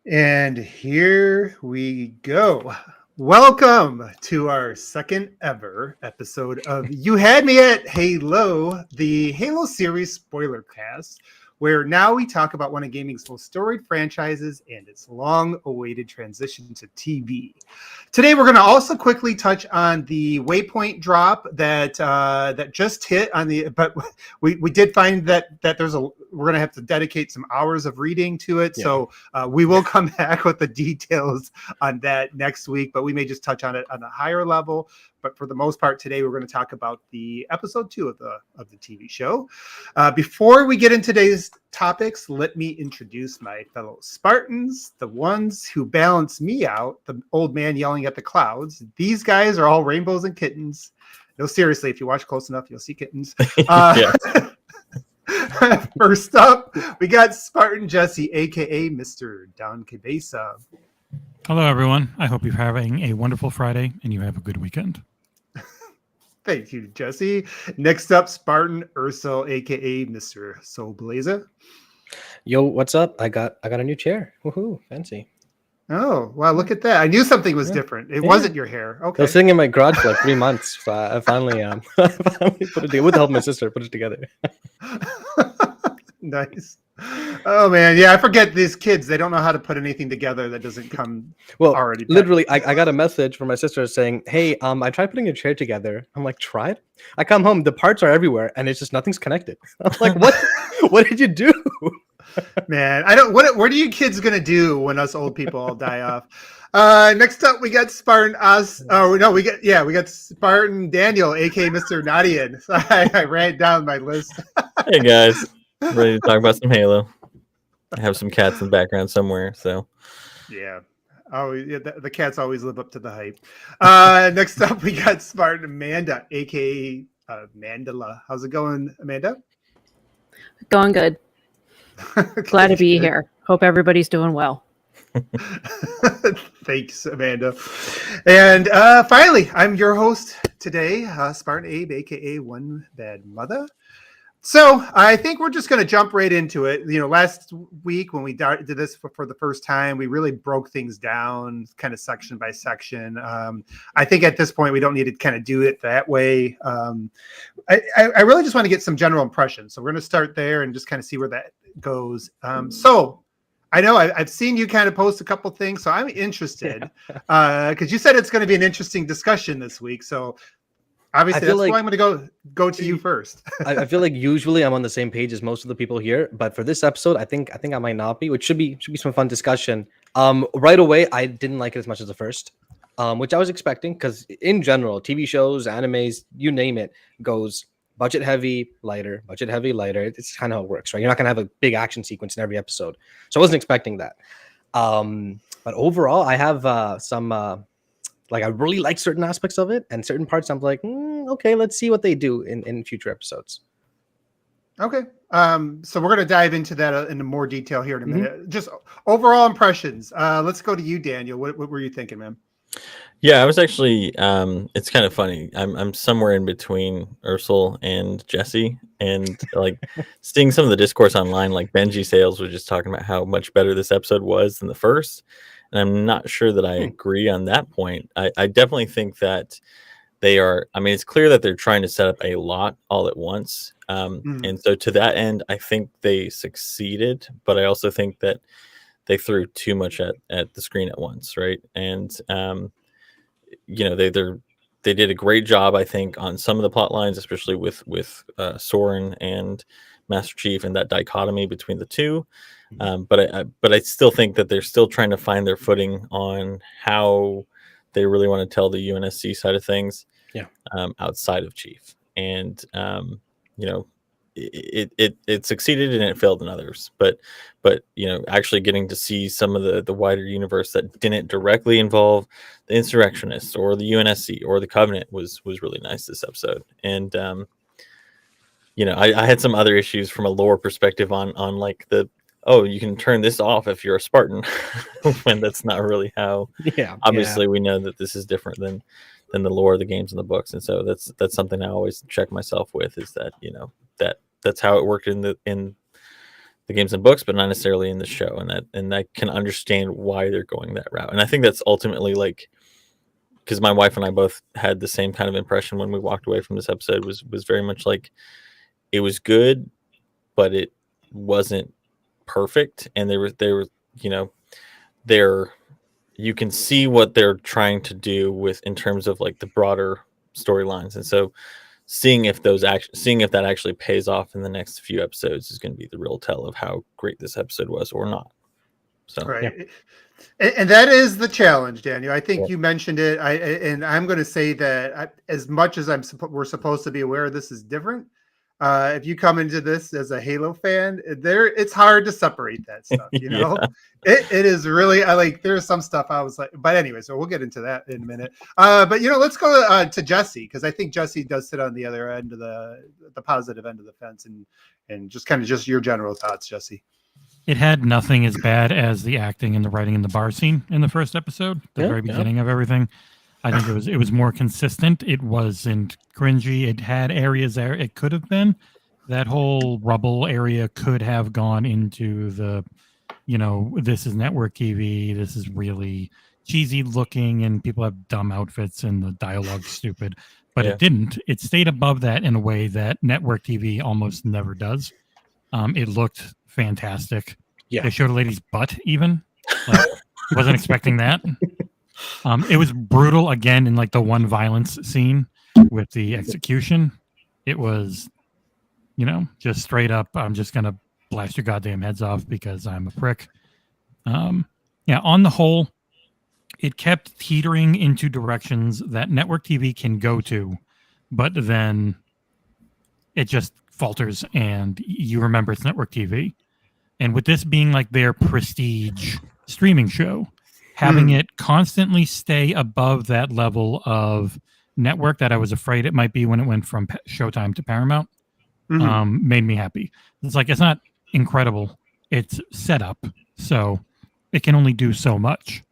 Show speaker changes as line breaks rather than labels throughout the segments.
And here we go. Welcome to our second ever episode of You Had Me at Halo, the Halo series spoiler cast, where now we talk about one of gaming's most storied franchises and its long-awaited transition to TV. Today, we're going to also quickly touch on the Waypoint drop that just hit on the. But we did find that we're going to have to dedicate some hours of reading to it. Yeah. So we will come back with the details on that next week. But we may just touch on it on a higher level. But for the most part, today we're going to talk about the episode 2 of the TV show. Before we get into today's topics, let me introduce my fellow Spartans, the ones who balance me out, the old man yelling at the clouds. These guys are all rainbows and kittens. No, seriously, if you watch close enough, you'll see kittens. First up, we got Spartan Jesse, aka Mr. Don Cabeza.
Hello, everyone. I hope you're having a wonderful Friday and you have a good weekend.
Thank you, Jesse. Next up, Spartan Aarsal, aka Mr. Soulblazerz.
Yo, what's up? I got a new chair. Woohoo, fancy.
Oh, wow, look at that. I knew something was different. It wasn't your hair. Okay.
I was sitting in my garage for like 3 months. So I finally put it together with the help of my sister, put it together.
Nice. Oh man, yeah, I forget these kids. They don't know how to put anything together that doesn't come already.
Literally, I got a message from my sister saying, "Hey, I tried putting a chair together." I'm like, "Tried?" I come home, the parts are everywhere, and it's just nothing's connected. I'm like, "What? What did you do?"
Man, I don't. What are you kids gonna do when us old people all die off? Next up, we got Spartan we got Spartan Daniel, aka Mr. Knottian. So I ran down my list.
Hey guys. Ready to talk about some Halo. I have some cats in the background somewhere, so
yeah. Oh, yeah, the cats always live up to the hype. Next up, we got Spartan Amanda, aka Mandalaaxo. How's it going, Amanda?
Going good. Glad to be here. Hope everybody's doing well.
Thanks, Amanda. And finally, I'm your host today, Spartan Abe, aka Onebadmutha. So I think we're just going to jump right into it. You know, last week when we did this for the first time, we really broke things down kind of section by section. I think at this point, we don't need to kind of do it that way. I really just want to get some general impressions. So we're going to start there and just kind of see where that goes. So I know I've seen you kind of post a couple things, so I'm interested because you said it's going to be an interesting discussion this week. So obviously, that's why I'm going to go to you first.
I feel like usually I'm on the same page as most of the people here, but for this episode, I think I might not be, which should be some fun discussion. Right away, I didn't like it as much as the first, which I was expecting because in general, TV shows, animes, you name it, goes budget heavy, lighter, budget heavy, lighter. It's kind of how it works, right? You're not going to have a big action sequence in every episode, so I wasn't expecting that. But overall, I have some. Like I really like certain aspects of it, and certain parts I'm like, okay, let's see what they do in future episodes.
Okay, so we're gonna dive into that into more detail here in a minute. Just overall impressions. Let's go to you, Daniel. What were you thinking, man?
Yeah, I was actually. It's kind of funny. I'm somewhere in between Aarsal and Jesse, and like seeing some of the discourse online, like Benji Sales was just talking about how much better this episode was than the first. And I'm not sure that I agree on that point. I definitely think that they are. I mean, it's clear that they're trying to set up a lot all at once. And so to that end, I think they succeeded. But I also think that they threw too much at the screen at once. Right. And, you know, they did a great job, I think, on some of the plot lines, especially with Soren and Master Chief and that dichotomy between the two. But I still think that they're still trying to find their footing on how they really want to tell the UNSC side of things, outside of Chief. And you know, it succeeded and it failed in others. But you know, actually getting to see some of the wider universe that didn't directly involve the insurrectionists or the UNSC or the Covenant was really nice this episode. And you know, I had some other issues from a lore perspective on like you can turn this off if you're a Spartan, when that's not really how. Obviously, we know that this is different than the lore of the games and the books, and so that's something I always check myself with, is that, you know, that's how it worked in the games and books, but not necessarily in the show, and I can understand why they're going that route. And I think that's ultimately like, because my wife and I both had the same kind of impression when we walked away from this episode, was very much like it was good, but it wasn't perfect, and they were you can see what they're trying to do with in terms of like the broader storylines, and so seeing if that actually pays off in the next few episodes is going to be the real tell of how great this episode was or not. So
right. And that is the challenge, Daniel. I think you mentioned it. And I'm going to say that as much as we're supposed to be aware this is different. If you come into this as a Halo fan, it's hard to separate that stuff. You know, it is really. There's some stuff I was like, but anyway, so we'll get into that in a minute. But let's go to Jesse, because I think Jesse does sit on the other end of the positive end of the fence, and just your general thoughts, Jesse.
It had nothing as bad as the acting and the writing in the bar scene in the first episode, the very beginning of everything. I think it was more consistent. It wasn't cringy. It had areas there it could have been. That whole rubble area could have gone into the, this is network TV. This is really cheesy looking, and people have dumb outfits, and the dialogue's stupid. But it didn't. It stayed above that in a way that network TV almost never does. It looked fantastic. Yeah. They showed a lady's butt even. Wasn't expecting that. It was brutal again in like the one violence scene with the execution. It was, just straight up, I'm just going to blast your goddamn heads off because I'm a prick. On the whole, it kept teetering into directions that network TV can go to, but then it just falters and you remember it's network TV. And with this being like their prestige streaming show, having it constantly stay above that level of network that I was afraid it might be when it went from Showtime to Paramount made me happy. It's not incredible. It's set up, so it can only do so much.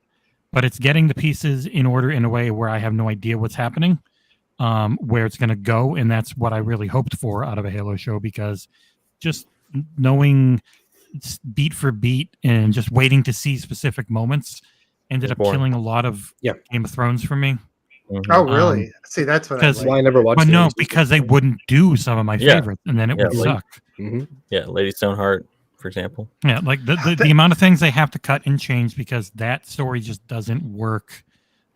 But it's getting the pieces in order in a way where I have no idea what's happening, where it's going to go. And that's what I really hoped for out of a Halo show, because just knowing beat for beat and just waiting to see specific moments ended up killing a lot of Game of Thrones for me.
Oh, really? See, that's what
why I never watched.
But no, because they wouldn't do some of my favorites, and then it would suck.
Yeah, Lady Stoneheart, for example.
Yeah, like the amount of things they have to cut and change, because that story just doesn't work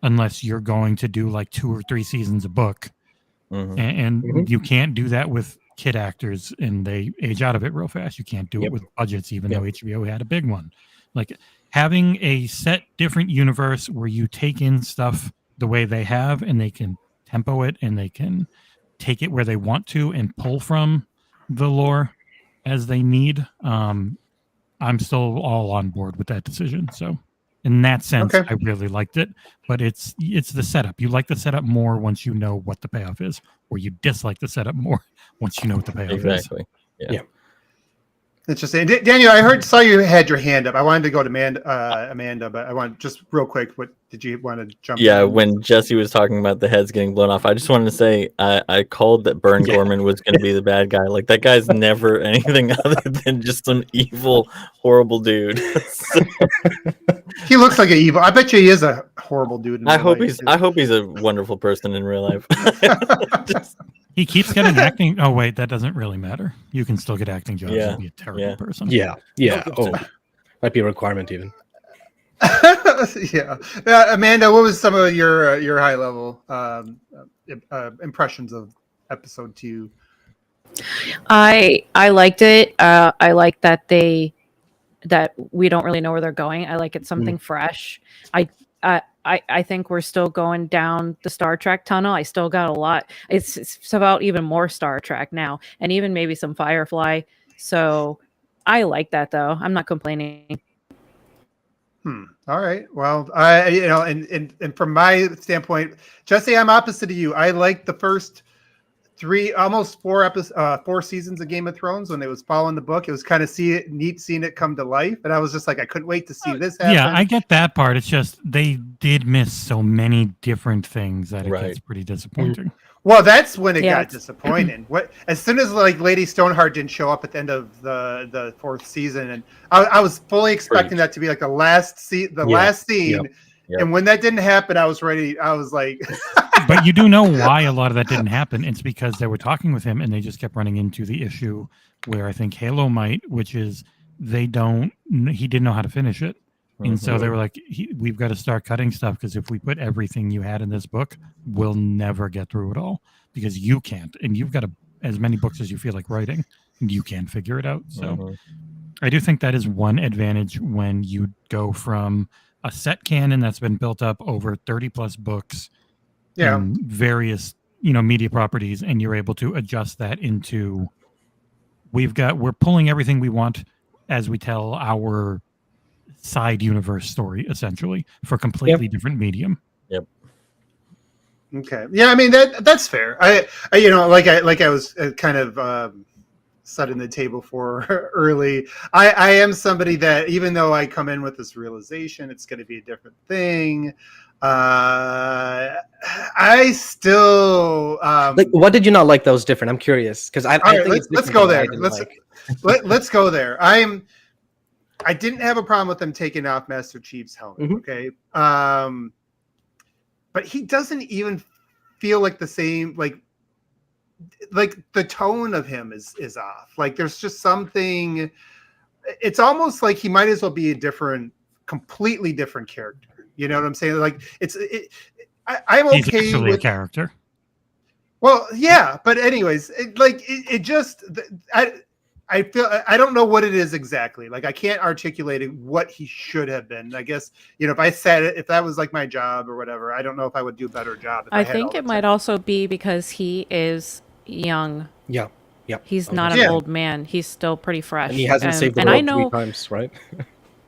unless you're going to do like 2 or 3 seasons a book, and you can't do that with kid actors, and they age out of it real fast. You can't do it with budgets, even though HBO had a big one. Like having a set different universe where you take in stuff the way they have, and they can tempo it, and they can take it where they want to and pull from the lore as they need. I'm still all on board with that decision. So in that sense, I really liked it, but it's the setup. You like the setup more once you know what the payoff is, or you dislike the setup more once you know what the payoff is.
Exactly. Yeah.
Interesting. Daniel, I saw you had your hand up. I wanted to go to Amanda, but I want just real quick. What did you want to jump?
Yeah, when Jesse was talking about the heads getting blown off, I just wanted to say I called that Burn Gorman was going to be the bad guy. Like that guy's never anything other than just an evil, horrible dude.
He looks like an evil. I bet you he is a horrible dude.
I hope he's a wonderful person in real life.
He keeps getting acting. Oh wait, that doesn't really matter. You can still get acting jobs and be a terrible person.
Yeah. Oh, might be a requirement even.
Amanda, what was some of your high level impressions of episode 2?
I liked it. I like that we don't really know where they're going. I like it's something fresh. I think we're still going down the Star Trek tunnel. I still got a lot. It's about even more Star Trek now, and even maybe some Firefly. So I like that though. I'm not complaining.
All right. Well, and from my standpoint, Jesse, I'm opposite of you. I like the first 3, almost 4 seasons of Game of Thrones when it was following the book. It was kind of neat seeing it come to life, and I was just like, I couldn't wait to see this happen.
Yeah, I get that part. It's just they did miss so many different things that it gets pretty disappointing.
Well, that's when it
Yeah,
got disappointing. As soon as like Lady Stoneheart didn't show up at the end of the fourth season, and I was fully expecting that to be like the last scene,
Yep.
and when that didn't happen, I was ready. I was like,
But you do know why a lot of that didn't happen. It's because they were talking with him and they just kept running into the issue where I think Halo might, which is he didn't know how to finish it. And so they were like, we've got to start cutting stuff because if we put everything you had in this book, we'll never get through it all because you can't. And you've got as many books as you feel like writing and you can't figure it out. So I do think that is one advantage when you go from a set canon that's been built up over 30 plus books in various, media properties, and you're able to adjust that into we're pulling everything we want as we tell our side universe story essentially for completely different medium.
Yep.
Okay. Yeah, I mean that's fair. I like I was kind of setting the table for early. I am somebody that even though I come in with this realization it's going to be a different thing, I still
like. What did you not like that was different? I'm curious because I think
let's go there. Let's go there. I didn't have a problem with them taking off Master Chief's helmet. Okay. But he doesn't even feel like the same, like the tone of him is off. Like there's just something, it's almost like he might as well be completely different character. You know what I'm saying? Like I'm okay.
He's actually
with
a character.
Well, yeah, but anyways, I feel I don't know what it is exactly. Like I can't articulate what he should have been. I guess if I said it, if that was like my job or whatever, I don't know if I would do a better job. If
I think it might also be because he is young.
Yeah.
He's not an old man. He's still pretty fresh.
And he hasn't saved the world 3 times, right?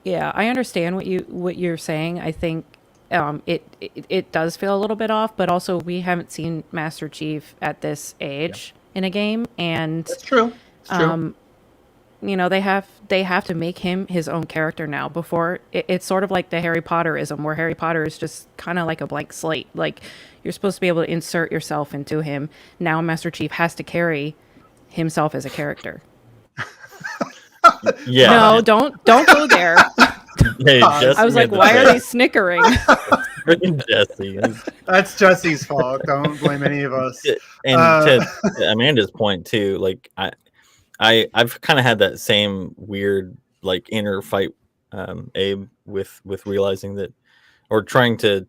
Yeah, I understand what you're saying. I think it does feel a little bit off, but also we haven't seen Master Chief at this age in a game, and
that's true. It's true.
They have to make him his own character now. Before it's sort of like the Harry Potterism, where Harry Potter is just kind of like a blank slate. Like you're supposed to be able to insert yourself into him. Now Master Chief has to carry himself as a character.
Yeah.
No, don't go there.
Hey,
I was like, why are they snickering?
Freaking Jesse.
That's Jesse's fault. Don't blame any of us.
And to Amanda's point too, like I've kind of had that same weird like inner fight, Abe, with realizing that, or trying to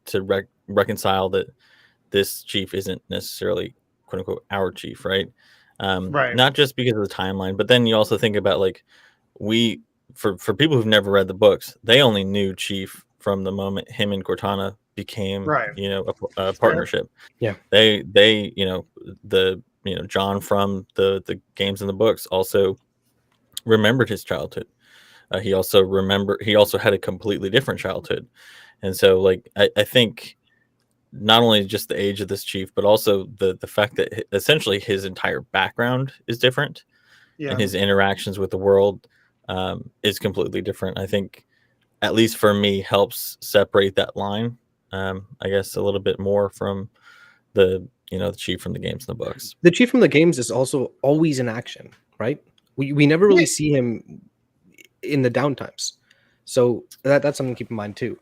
reconcile that this chief isn't necessarily quote unquote our chief, right?
Right.
Not just because of the timeline, but then you also think about like for people who've never read the books, they only knew Chief from the moment him and Cortana became a partnership.
Yeah.
They John from the games and the books also remembered his childhood. He also had a completely different childhood. And so like I think not only just the age of this chief, but also the fact that essentially his entire background is different, and his interactions with the world is completely different. I think, at least for me, helps separate that line, I guess, a little bit more from the chief from the games and the books.
The chief from the games is also always in action, right? We never really see him in the downtimes, so that's something to keep in mind too.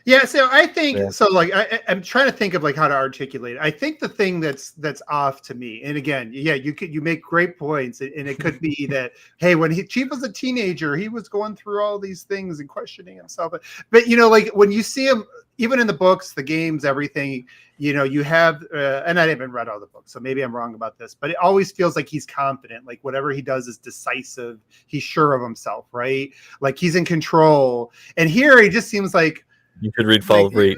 Yeah, so I think so. Like, I'm trying to think of like how to articulate it. I think the thing that's off to me, and again, you make great points, and it could be that hey, when Chief was a teenager, he was going through all these things and questioning himself. But like when you see him, even in the books, the games, everything, you have, and I haven't read all the books, so maybe I'm wrong about this, but it always feels like he's confident. Like whatever he does is decisive. He's sure of himself, right? Like he's in control. And here he just seems like.
You should read Fall of Reach.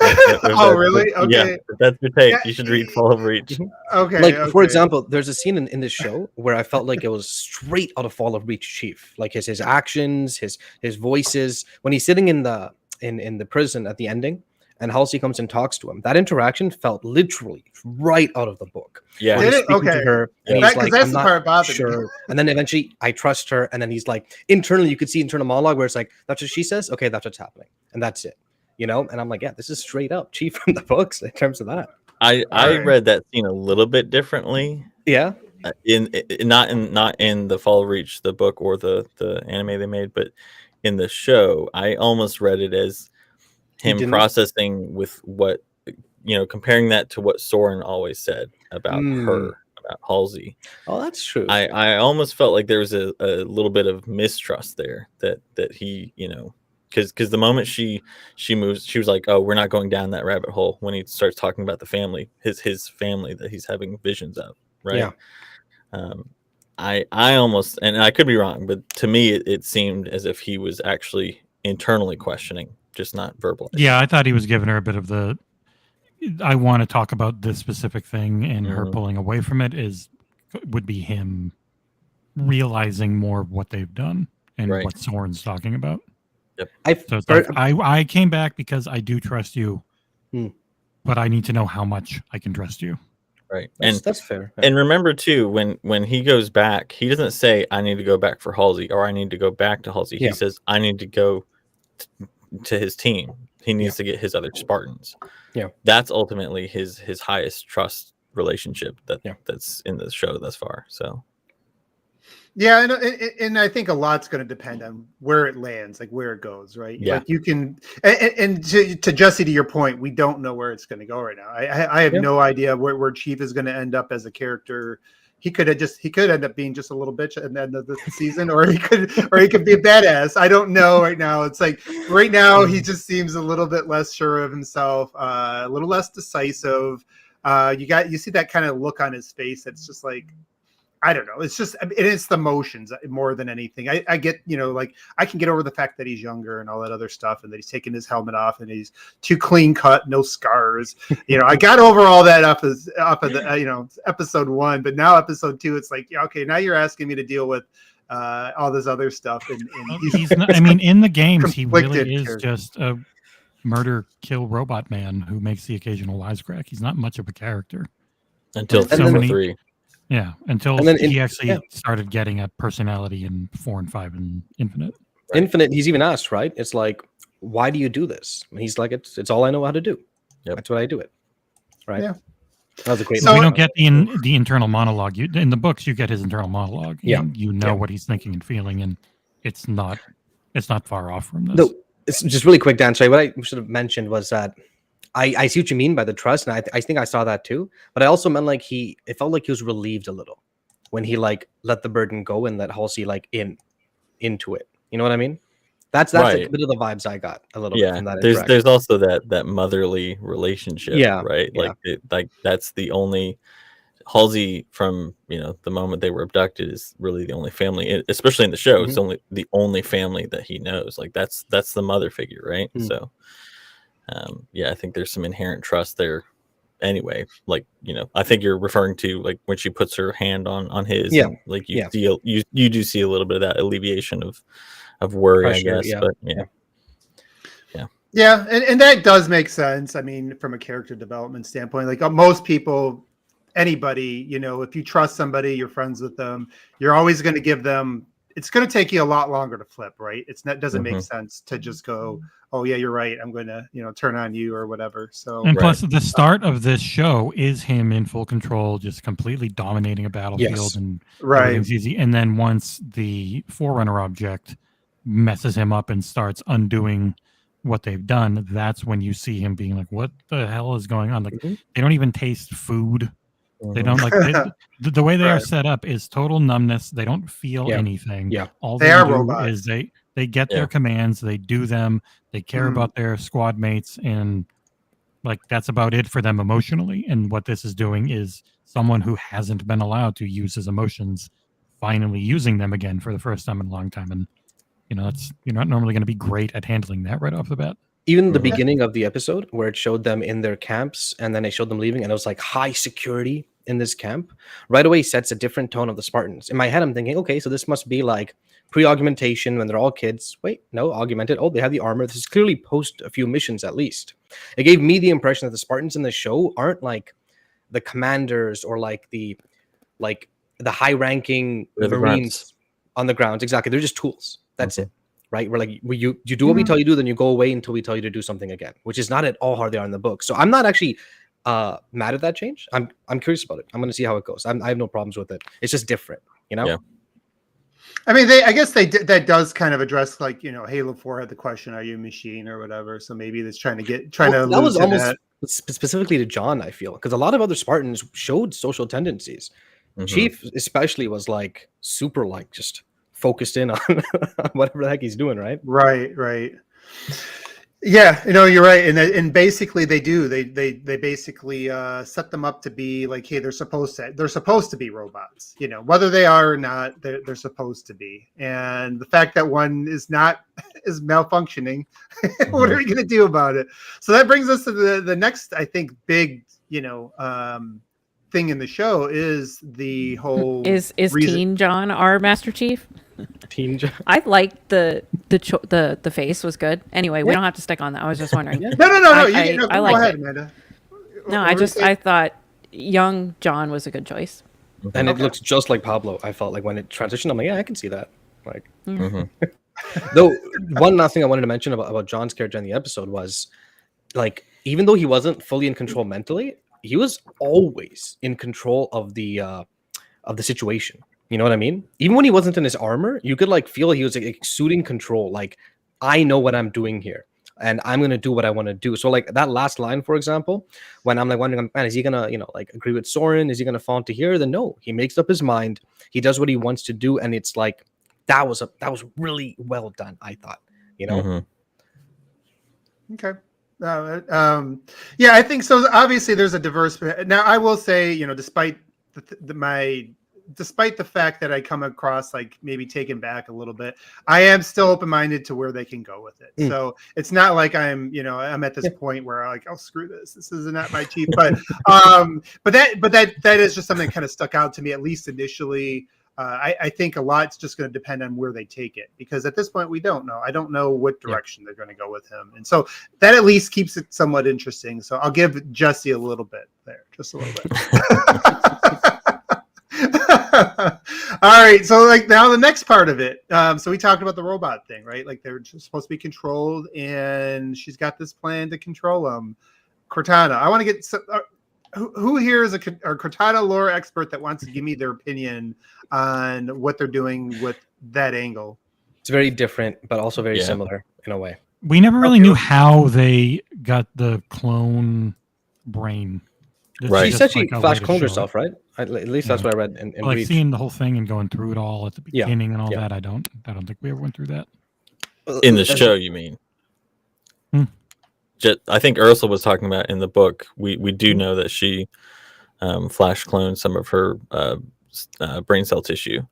Oh, really? Okay.
Yeah, if that's your take. You should read Fall of Reach.
Okay.
Like, for example, there's a scene in this show where I felt like it was straight out of Fall of Reach Chief. Like his actions, his voices. When he's sitting in the prison at the ending, and Halsey comes and talks to him, that interaction felt literally right out of the book.
Yeah.
Did it?
To her, and he's like,
that's
I'm
the
not
part about
sure. And then eventually, I trust her. And then he's like, internally, you could see internal monologue where it's like, that's what she says. Okay, that's what's happening, and that's it. And I'm like, yeah, this is straight up Chief from the books in terms of that.
I
right.
read that scene a little bit differently.
Yeah.
Not in the Fall of Reach, the book or the anime they made, but in the show, I almost read it as him
didn't?
processing with what, comparing that to what Soren always said about her, about Halsey.
Oh, that's true.
I almost felt like there was a little bit of mistrust there that he, because the moment she moves, she was like, oh, we're not going down that rabbit hole, when he starts talking about the family, his family that he's having visions of, right?
Yeah.
I almost, and I could be wrong, but to me it seemed as if he was actually internally questioning, just not verbalizing.
Yeah, I thought he was giving her a bit of the I want to talk about this specific thing, and her pulling away from it would be him realizing more of what they've done and what Soren's talking about.
Yep.
So it's like, I came back because I do trust you, but I need to know how much I can trust you.
Right.
That's fair.
And remember too, when he goes back, he doesn't say, I need to go back for Halsey, or I need to go back to Halsey. He says, I need to go to his team. He needs to get his other Spartans.
Yeah.
That's ultimately his highest trust relationship that's in the show thus far. So
Yeah, and I think a lot's going to depend on where it lands, like where it goes, right?
Yeah.
Like you can, and to Jesse, to your point, we don't know where it's going to go right now. I have no idea where Chief is going to end up as a character. He could end up being just a little bitch at the end of the season, or he could be a badass. I don't know right now. It's like right now he just seems a little bit less sure of himself, a little less decisive. You see that kind of look on his face. That's just like, I don't know. It's just, it's the emotions more than anything. I get, like I can get over the fact that he's younger and all that other stuff, and that he's taking his helmet off and he's too clean cut, no scars. I got over all that off of the, episode 1, but now episode 2, it's like, okay, now you're asking me to deal with all this other stuff. And
he's not, in the games, he really is
character.
just a murder, kill robot man who makes the occasional wisecrack. He's not much of a character.
Until season 3.
Yeah, until he actually started getting a personality in 4 and 5 and Infinite.
Right. Infinite, he's even asked, right? It's like, why do you do this? And he's like, it's all I know how to do.
Yep.
That's what I do it. Right?
Yeah.
That was a great
So we don't get the internal monologue. In the books, you get his internal monologue.
Yeah.
You know what he's thinking and feeling, and it's not far off from this.
No, it's just really quick, Dan. Sorry, what I should have mentioned was that I see what you mean by the trust, and I think I saw that too. But I also meant like it felt like he was relieved a little when he like let the burden go and let Halsey like into it. You know what I mean? That's
right.
A bit of the vibes I got a little bit from that.
There's also that motherly relationship.
Yeah,
right.
Yeah.
Like that's the only Halsey from the moment they were abducted is really the only family, especially in the show. It's only the only family that he knows. Like that's the mother figure, right? So. I think there's some inherent trust there anyway. Like, I think you're referring to like when she puts her hand on his, and, like you do see a little bit of that alleviation of worry, pressure, I guess.
Yeah.
But
yeah, and that does make sense. I mean, from a character development standpoint, like most people, anybody, if you trust somebody, you're friends with them, you're always going to give them. It's going to take you a lot longer to flip, right? Doesn't make sense to just go, oh yeah, you're right, I'm going to, turn on you or whatever. So,
and plus the start of this show is him in full control, just completely dominating a battlefield, and everything's easy. And then once the Forerunner object messes him up and starts undoing what they've done, that's when you see him being like, what the hell is going on? Like they don't even taste food. They don't like the way they are set up is total numbness. They don't feel anything.
Yeah,
all
they are
do
robots.
Is they get their commands, they do them, they care about their squad mates, and like that's about it for them emotionally. And what this is doing is someone who hasn't been allowed to use his emotions finally using them again for the first time in a long time. And you're not normally going to be great at handling that right off the bat.
Even the beginning of the episode where it showed them in their camps and then it showed them leaving, and it was like high security in this camp, right away sets a different tone of the Spartans. In my head, I'm thinking, okay, so this must be like pre-augmentation when they're all kids. Wait, no, augmented. Oh, they have the armor. This is clearly post a few missions at least. It gave me the impression that the Spartans in the show aren't like the commanders or like the high-ranking Marines on the ground. Exactly. They're just tools. That's it. Right? We're like, you do what we tell you to do, then you go away until we tell you to do something again, which is not at all how they are in the book. So I'm not actually mad at that change. I'm curious about it. I'm gonna see how it goes. I have no problems with it. It's just different, you know.
Yeah.
I mean, I guess that does kind of address, like, Halo 4 had the question, "Are you a machine?" or whatever. So maybe that's trying to
Well, that was
allude to
almost
that.
specifically to John, I feel, because a lot of other Spartans showed social tendencies.
Mhm.
Chief especially was like super like just focused in on whatever the heck he's doing, right?
Right. Yeah, you're right, and basically they do. They basically set them up to be like, hey, they're supposed to be robots. Whether they are or not, they're supposed to be. And the fact that one is not is malfunctioning, what are we going to do about it? So that brings us to the next, I think, big thing in the show is the whole
Is
reason.
Teen John our Master Chief?
Teen John.
I liked the face was good. Anyway, we don't have to stick on that. I was just wondering.
No.
I
Go
liked
ahead,
it.
Amanda.
No, I thought young John was a good choice.
And it looks just like Pablo. I felt like when it transitioned, I'm like, yeah, I can see that. Like, though, one last thing I wanted to mention about John's character in the episode was, like, even though he wasn't fully in control mentally, he was always in control of the situation. You know what I mean? Even when he wasn't in his armor, you could like feel he was like exuding control. Like, I know what I'm doing here, and I'm gonna do what I want to do. So like that last line, for example, when I'm like wondering, man, is he gonna like agree with Soren? Is he gonna fall into here? Then no, he makes up his mind. He does what he wants to do, and it's like that was really well done. I thought,
Okay. Yeah, I think so. Obviously, there's a diverse. Now, I will say, despite despite the fact that I come across like maybe taken back a little bit, I am still open-minded to where they can go with it. So it's not like I'm at this point where I'm like, oh, screw this. This is not my Chief. But that is just something that kind of stuck out to me, at least initially. I think a lot's just going to depend on where they take it, because at this point we don't know. I don't know what direction they're going to go with him, and so that at least keeps it somewhat interesting. So I'll give Jesse a little bit there, just a little bit. All right, so like now the next part of it. So we talked about the robot thing, right? Like they're just supposed to be controlled, and she's got this plan to control them. Cortana, I want to get who here is a Cortana lore expert that wants to give me their opinion on what they're doing with that angle.
It's very different, but also very similar in a way.
We never really knew how they got the clone brain.
Right. She said she flash cloned herself, right? At least that's what I read in
like
Reach.
seeing the whole thing and going through it all at the beginning and all that. I don't think we ever went through that.
In the show, you mean? I think Aarsal was talking about in the book. We do know that she flash cloned some of her brain cell tissue.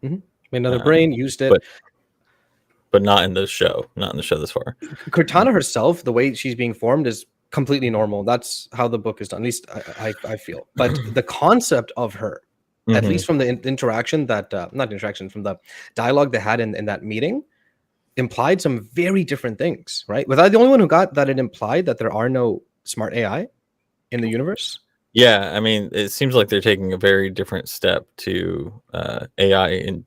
Made another brain, used it,
but not in the show. Not in the show this far.
Cortana herself, the way she's being formed is completely normal. That's how the book is done. At least I feel. But the concept of her, at least from the interaction that not interaction, from the dialogue they had in that meeting, implied some very different things, right? Was I the only one who got that it implied that there are no smart AI in the universe?
Yeah, I mean, it seems like they're taking a very different step to AI in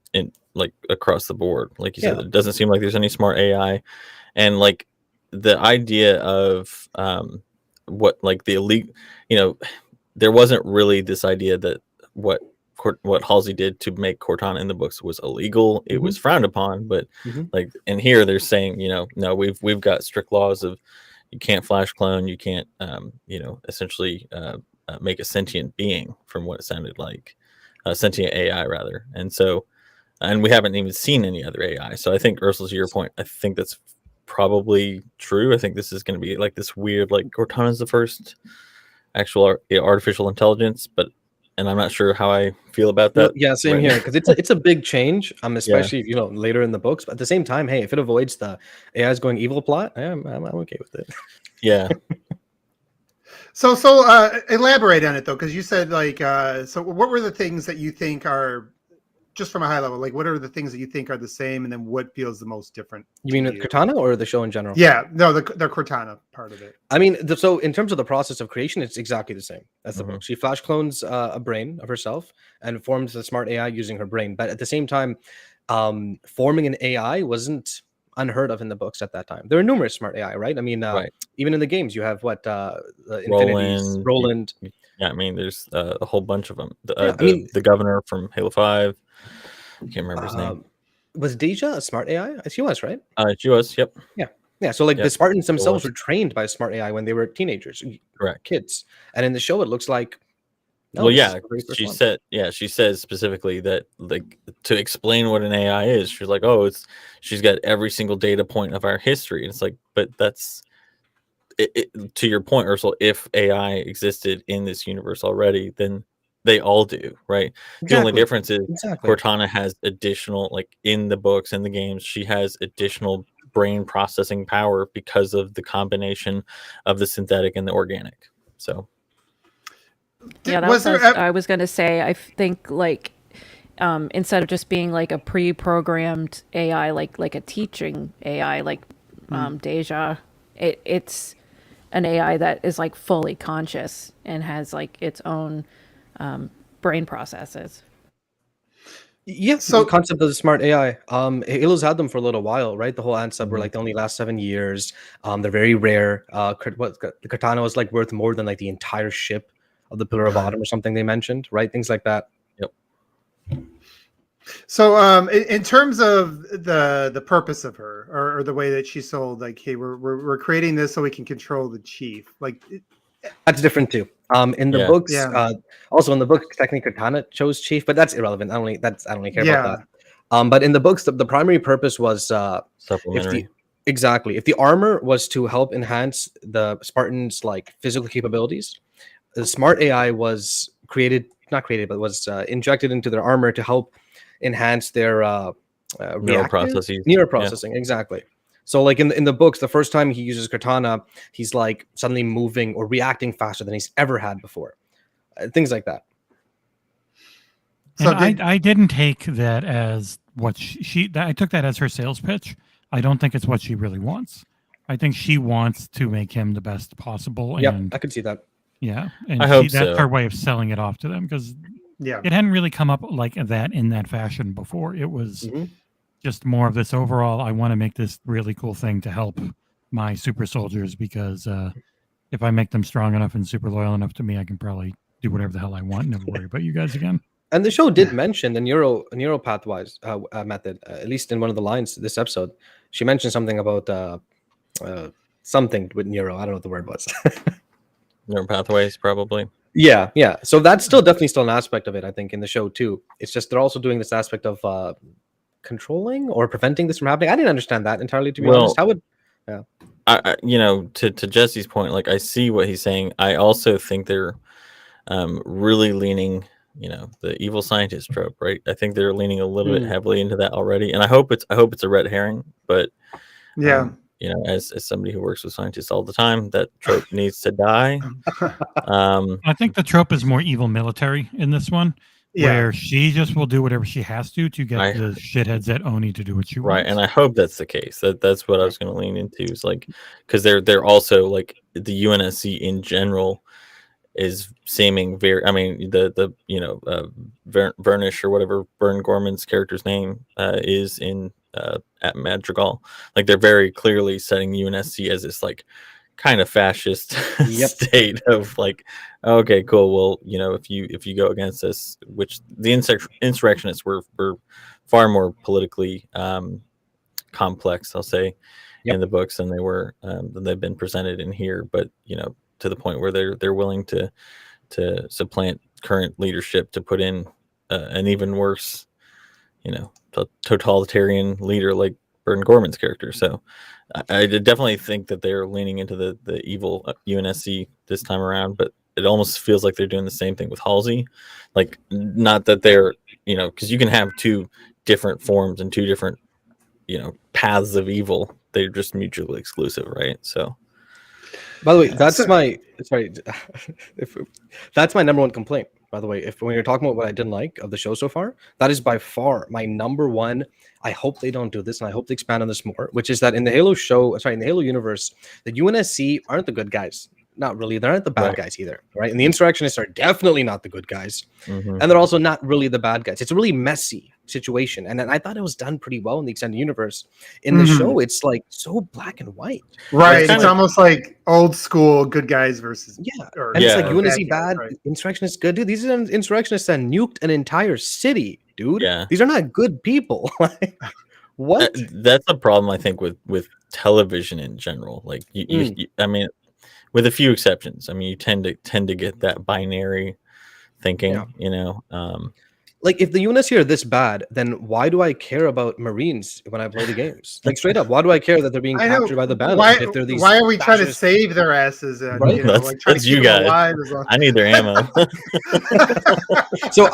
like across the board. Like you said, it doesn't seem like there's any smart AI, and like the idea of what like the elite, there wasn't really this idea that what Halsey did to make Cortana in the books was illegal. It was frowned upon, but like in here they're saying, no, we've got strict laws of you can't flash clone, you can't essentially make a sentient being, from what it sounded like, sentient AI rather. And so, and we haven't even seen any other AI. So I think Ursul's, to your point, I think that's probably true. I think this is going to be like this weird, like Cortana's the first actual artificial intelligence, and I'm not sure how I feel about that.
Yeah, same here, because it's a big change. Especially later in the books. But at the same time, hey, if it avoids the AI's going evil plot, I'm okay with it.
Yeah.
So elaborate on it though, because you said like so. What were the things that you think are, just from a high level, like what are the things that you think are the same, and then what feels the most different?
You mean with Cortana or the show in general?
Yeah, no, the Cortana part of it.
I mean, so in terms of the process of creation, it's exactly the same as the book. She flash clones a brain of herself and forms a smart AI using her brain. But at the same time, forming an AI wasn't unheard of in the books at that time. There are numerous smart AI, right? I mean,
Right.
even in the games, you have what the Infinities, Roland.
Yeah, I mean, there's a whole bunch of them.
Yeah, I mean,
The governor from Halo 5. I can't remember his name.
Was Deja a smart AI? She was, right?
She was. Yep.
Yeah. So like
Yep,
the Spartans themselves
was.
were trained by smart AI when they were teenagers,
Correct.
kids, and in the show, it looks like. No,
Well,
this is
yeah,
the very first
she
one.
said. Yeah, she says specifically that, like, to explain what an AI is, she's like, oh, she's got every single data point of our history. And it's like, but that's to your point, Aarsal. If AI existed in this universe already, then they all do, right? The only difference is Cortana has additional, like in the books and the games, she has additional brain processing power because of the combination of the synthetic and the organic. So.
Yeah, that was I was going to say, I think like instead of just being like a pre-programmed AI, like a teaching AI, like Deja, it's an AI that is like fully conscious and has like its own brain processes.
Yeah, so the concept of the smart AI, Halo's had them for a little while, right? The whole Ansub were like they only last 7 years. They're very rare. The Katana was like worth more than like the entire ship of the Pillar of Autumn or something they mentioned, right? Things like that.
Yep.
So in terms of the purpose of her or the way that she sold, like, hey, we're creating this so we can control the chief, like
that's different too. In the books, also in the book, technically Katana chose chief, but that's irrelevant. I don't really care about that. But in the books, the primary purpose was
supplementary.
If the armor was to help enhance the Spartans' like physical capabilities, the smart AI was was injected into their armor to help enhance their
neural
processing. Exactly. So like in the books, the first time he uses Katana, he's like suddenly moving or reacting faster than he's ever had before. Things like that.
So I didn't take that as what I took that as her sales pitch. I don't think it's what she really wants. I think she wants to make him the best possible.
Yeah, I could see that.
Yeah, and
I hope
that's
so.
her way of selling it off to them, because it hadn't really come up like that in that fashion before. It was just more of this overall, I want to make this really cool thing to help my super soldiers, because if I make them strong enough and super loyal enough to me, I can probably do whatever the hell I want and never worry about you guys again.
And the show did mention the neuropathwise method, at least in one of the lines this episode. She mentioned something about something with neuro. I don't know what the word was.
Neural pathways, probably.
Yeah. So that's definitely still an aspect of it, I think, in the show too. It's just they're also doing this aspect of controlling or preventing this from happening. I didn't understand that entirely, to be honest. How would
I to Jesse's point, like, I see what he's saying. I also think they're really leaning, the evil scientist trope, right? I think they're leaning a little bit heavily into that already, and I hope it's a red herring, but as somebody who works with scientists all the time, that trope needs to die.
I think the trope is more evil military in this one, where she just will do whatever she has to get the shitheads at Oni to do what she wants.
Right, and I hope that's the case. That's what I was going to lean into, is like, because they're also like the UNSC in general is seeming very. I mean, the Vernish or whatever Vern Gorman's character's name is in at Madrigal. Like, they're very clearly setting UNSC as this like kind of fascist state of like, okay, cool. Well, if you go against us, which the insurrectionists were far more politically complex, I'll say, in the books than they were than they've been presented in here. But to the point where they're willing to supplant current leadership to put in an even worse, totalitarian leader like Vern Gorman's character. So I definitely think that they're leaning into the evil UNSC this time around, but it almost feels like they're doing the same thing with Halsey. Like, not that they're, because you can have two different forms and two different, paths of evil. They're just mutually exclusive, right? So.
By the way, that's that's my number one complaint. By the way, when you're talking about what I didn't like of the show so far, that is by far my number one. I hope they don't do this, and I hope they expand on this more, which is that in the Halo universe, the UNSC aren't the good guys. Not really. They're not the bad guys either, right? And the insurrectionists are definitely not the good guys. And they're also not really the bad guys. It's really messy. situation. And then I thought it was done pretty well in the extended universe. In the show, it's like so black and white.
Right. It's almost like old school good guys versus
and it's like, you want to see bad insurrectionists good, dude. These are insurrectionists that nuked an entire city, dude. These are not good people. What?
That's a problem, I think, with television in general. Like, you, I mean, with a few exceptions. I mean, you tend to get that binary thinking. You know,
like if the units here are this bad, then why do I care about Marines when I play the games? Like straight up, why do I care that they're being captured by the bandits? If they're these
why are we trying to save their asses? And,
right?
You know, like trying
that's
to keep
you
them
guys.
alive as well.
I need their ammo.
So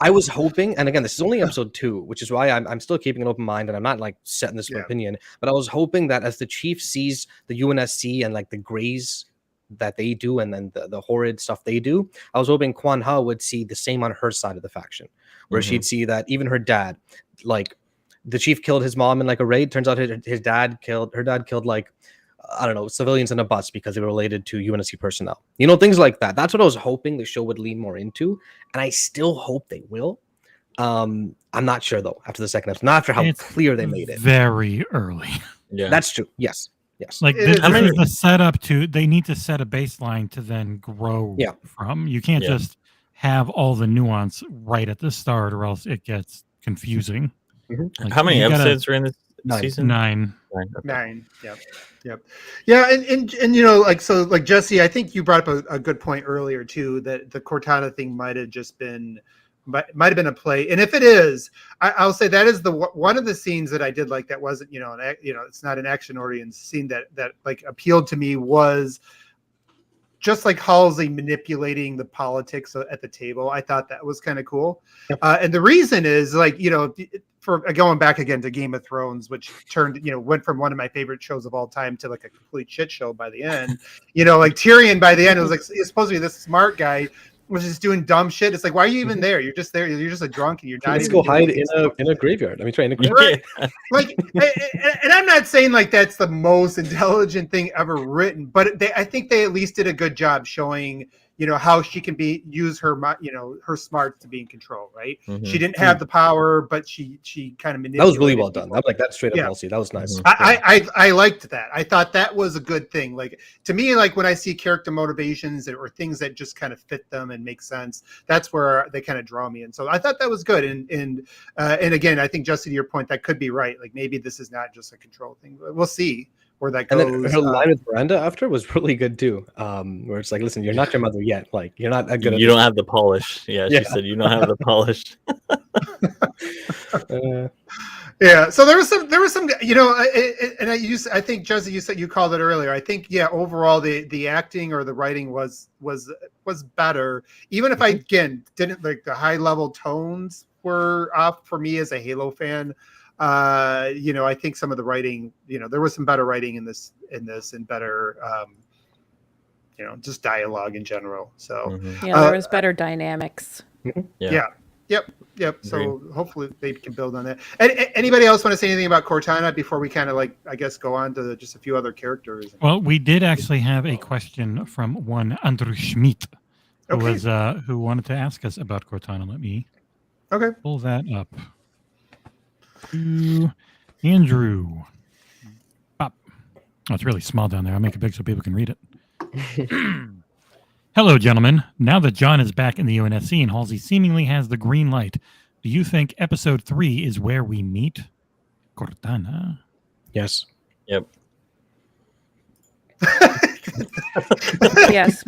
I was hoping, and again, this is only episode 2, which is why I'm still keeping an open mind, and I'm not like setting this for opinion. But I was hoping that as the chief sees the UNSC and like the Greys that they do, and then the horrid stuff they do, I was hoping Kwan Ha would see the same on her side of the faction, where she'd see that even her dad, like the chief killed his mom in like a raid. Turns out her dad killed like, I don't know, civilians in a bus because they were related to UNSC personnel. You know, things like that. That's what I was hoping the show would lean more into, and I still hope they will. I'm not sure though. After the second episode, not after how clear they made it.
Very early.
Yeah,
that's true. Yes.
Like this is the setup to. They need to set a baseline to then grow from. You can't just have all the nuance right at the start, or else it gets confusing. Like,
how many episodes are in this season?
9.
9. Yep. Yeah, and you know, like, so like Jesse, I think you brought up a good point earlier too, that the Cortana thing might have been a play, and if it is, I'll say that is the one of the scenes that I did like that wasn't, you know, it's not an action oriented scene that like appealed to me, was just like Halsey manipulating the politics at the table. I thought that was kind of cool. And the reason is, like, you know, for going back again to Game of Thrones, which went from one of my favorite shows of all time to like a complete shit show by the end. You know, like Tyrion by the end, it was like, he's supposed to be this smart guy, was just doing dumb shit. It's like, why are you even there? You're just there. You're just a drunk, and you're not.
Let's go hide in a graveyard. Let me try in a
graveyard. Right. Like, and I'm not saying like that's the most intelligent thing ever written, but I think they at least did a good job showing, you know, how she can use her, you know, her smarts to be in control. Right. She didn't have the power, but she kind of manipulated.
That was really well done. That, like, that straight up policy. That was nice.
I liked that. I thought that was a good thing. Like, to me, like when I see character motivations or things that just kind of fit them and make sense, that's where they kind of draw me in. So I thought that was good. And again, I think, Justin, to your point, that could be right. Like, maybe this is not just a control thing. We'll see where that goes.
And then her line with Miranda after was really good too. Where it's like, listen, you're not your mother yet. Like, you're not that good.
You don't have the polish. Yeah, she said you don't have the polish.
Yeah. So there was some, you know, and I think, Jesse, you said, you called it earlier. I think, overall the acting or the writing was better. Even if I, again, didn't like the high level tones were off for me as a Halo fan. You know, I think some of the writing, you know, there was some better writing in this and better, you know, just dialogue in general. So
there was better dynamics.
Yep. So hopefully they can build on that. And anybody else want to say anything about Cortana before we kind of, like, I guess, go on to just a few other characters?
Well, we did actually have a question from one Andrew Schmidt, who wanted to ask us about Cortana. Let me pull that up. Andrew. Oh, it's really small down there. I'll make it big so people can read it. Hello, gentlemen. Now that John is back in the UNSC and Halsey seemingly has the green light, do you think episode 3 is where we meet Cortana?
Yes.
Yep.
Yes.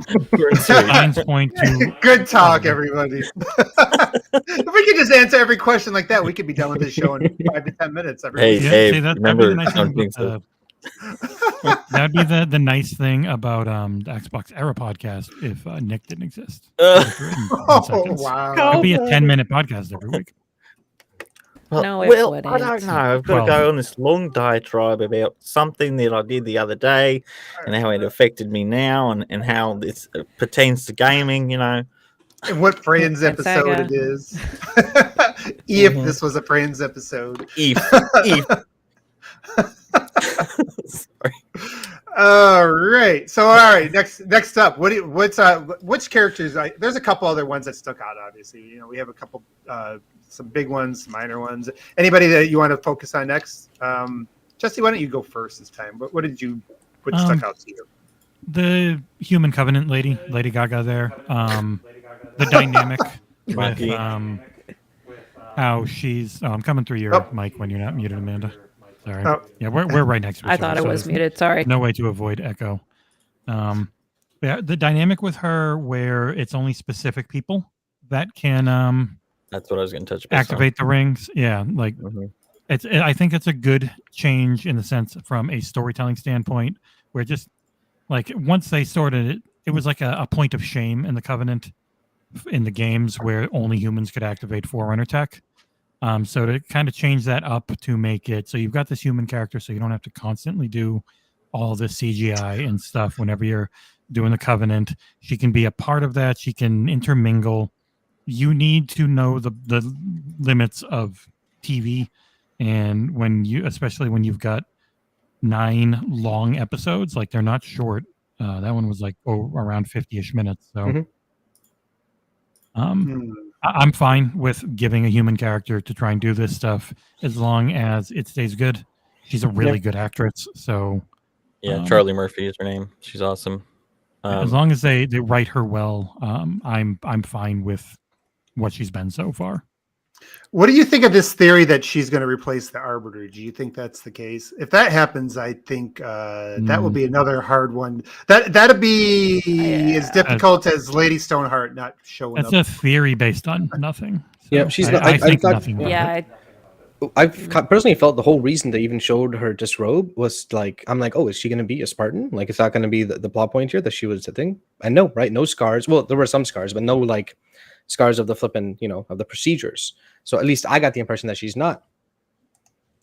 Point to
good talk, everybody. If we could just answer every question like that, we could be done with this show in 5 to 10 minutes.
Hey, remember,
that'd be the nice thing about the XboxEra podcast if Nick didn't exist.
Wow.
It'd be a 10-minute podcast every week.
No, it
well,
wouldn't.
I don't know. I've got to go on this long diatribe about something that I did the other day and how it affected me now and how this pertains to gaming, you know.
And what Friends episode it is. If this was a Friends episode.
If.
Sorry. All right. So, all right. Next up, which characters? There's a couple other ones that stuck out. Obviously, you know, we have a couple some big ones, minor ones. Anybody that you want to focus on next? Jesse, why don't you go first this time? What stuck out to you?
The Human Covenant Lady Gaga there. The dynamic with how she's. I'm coming through your mic when you're not muted, Amanda. Sorry.
Oh.
Yeah, we're right next to each
I
other.
thought I was
there's
muted. Sorry.
No way to avoid echo. Yeah, the dynamic with her where it's only specific people that can
That's what I was going to touch base
activate the rings. Yeah, like
on.
I think it's a good change in the sense from a storytelling standpoint, where just like once they sorted it, it was like a point of shame in the Covenant in the games where only humans could activate Forerunner tech. So to kind of change that up to make it so you've got this human character, so you don't have to constantly do all this CGI and stuff whenever you're doing the Covenant. She can be a part of that. She can intermingle. You need to know the limits of TV, and especially when you've got 9 long episodes, like they're not short. That one was like around 50-ish minutes. So, I'm fine with giving a human character to try and do this stuff as long as it stays good. She's a really good actress, so
yeah, Charlie Murphy is her name. She's awesome.
As long as they write her well, I'm fine with what she's been so far.
What do you think of this theory that she's going to replace the Arbiter? Do you think that's the case? If that happens, I think that will be another hard one. That'd be as difficult as Lady Stoneheart not showing up.
That's a theory based on nothing. So
Yeah, she's not.
I think
thought-
nothing.
Yeah.
I've personally felt the whole reason they even showed her disrobe was like, I'm like, oh, is she going to be a Spartan? Like, is that going to be the plot point here that she was a thing? And no, right? No scars. Well, there were some scars, but no like scars of the flipping, of the procedures. So at least I got the impression that she's not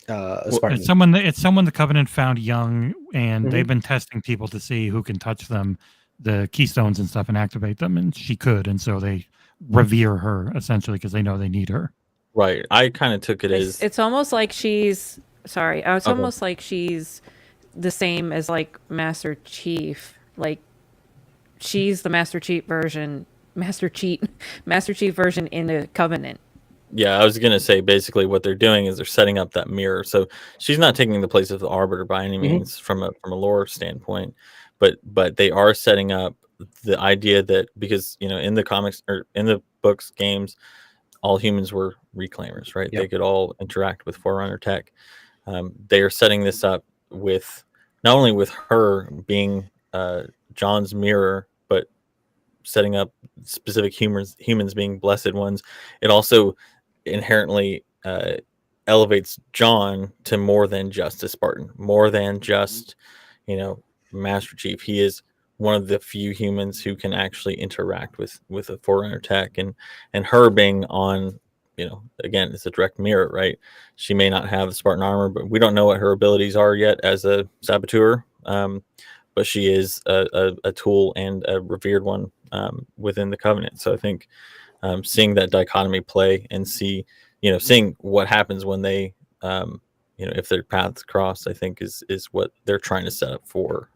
a Spartan.
It's someone the Covenant found young, and they've been testing people to see who can touch them, the keystones and stuff, and activate them, and she could, and so they revere her essentially because they know they need her.
Right. I kind of took it as
It's almost like she's almost like she's the same as like Master Chief. Like she's the Master Chief version in the Covenant.
Yeah, I was gonna say basically what they're doing is they're setting up that mirror. So she's not taking the place of the Arbiter by any means from a lore standpoint, but they are setting up the idea that because in the comics or in the books, games, all humans were reclaimers, right?
Yep.
They could all interact with Forerunner tech. They are setting this up with not only with her being John's mirror, but setting up specific humans being blessed ones. It also inherently elevates John to more than just a Spartan, more than just Master Chief. He is one of the few humans who can actually interact with a Forerunner tech, and her being on again, it's a direct mirror, right? She may not have the Spartan armor, but we don't know what her abilities are yet as a saboteur, but she is a tool and a revered one within the Covenant. So I think seeing that dichotomy play and seeing what happens when they if their paths cross, I think is what they're trying to set up for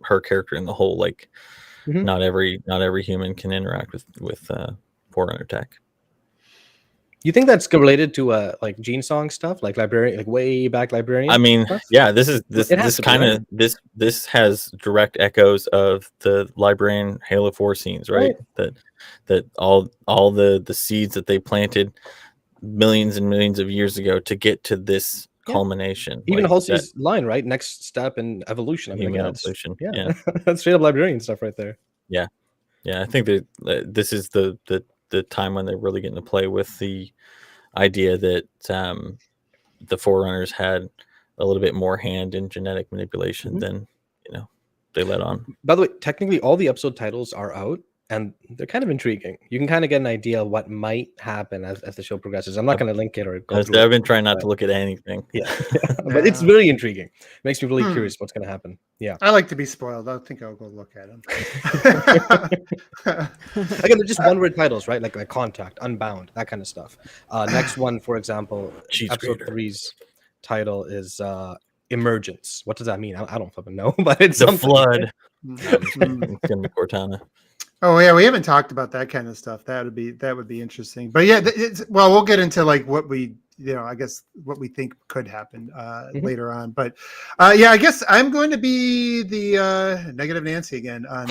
her character in the whole. Like not every human can interact with Forerunner tech.
You think that's related to like Gene Song stuff, like librarian, like way back librarian?
I mean,
stuff?
yeah, this kind of
right?
this has direct echoes of the librarian Halo 4 scenes, right? That all the seeds that they planted millions and millions of years ago to get to this culmination.
Even
like
Halsey's line, right? Next step in evolution. I'm
human
like,
evolution.
yeah. That's straight up librarian stuff right there.
Yeah, I think that this is the time when they're really getting to play with the idea that the Forerunners had a little bit more hand in genetic manipulation than they let on.
By the way, technically all the episode titles are out and they're kind of intriguing. You can kind of get an idea of what might happen as the show progresses. I'm not going to link it or go through
I've been trying not to look at anything.
Yeah. But it's very intriguing. Makes me really curious what's going to happen. Yeah.
I like to be spoiled. I think I'll go look at them.
Again, they're just one-word titles, right? Like Contact, Unbound, that kind of stuff. Next one, for example, episode 3's title is Emergence. What does that mean? I don't fucking know, but it's
The
something.
flood. It's gonna be Cortana.
Oh yeah, we haven't talked about that kind of stuff. That would be interesting. But yeah, well, we'll get into like what we, I guess what we think could happen later on. But yeah, I guess I'm going to be the negative Nancy again on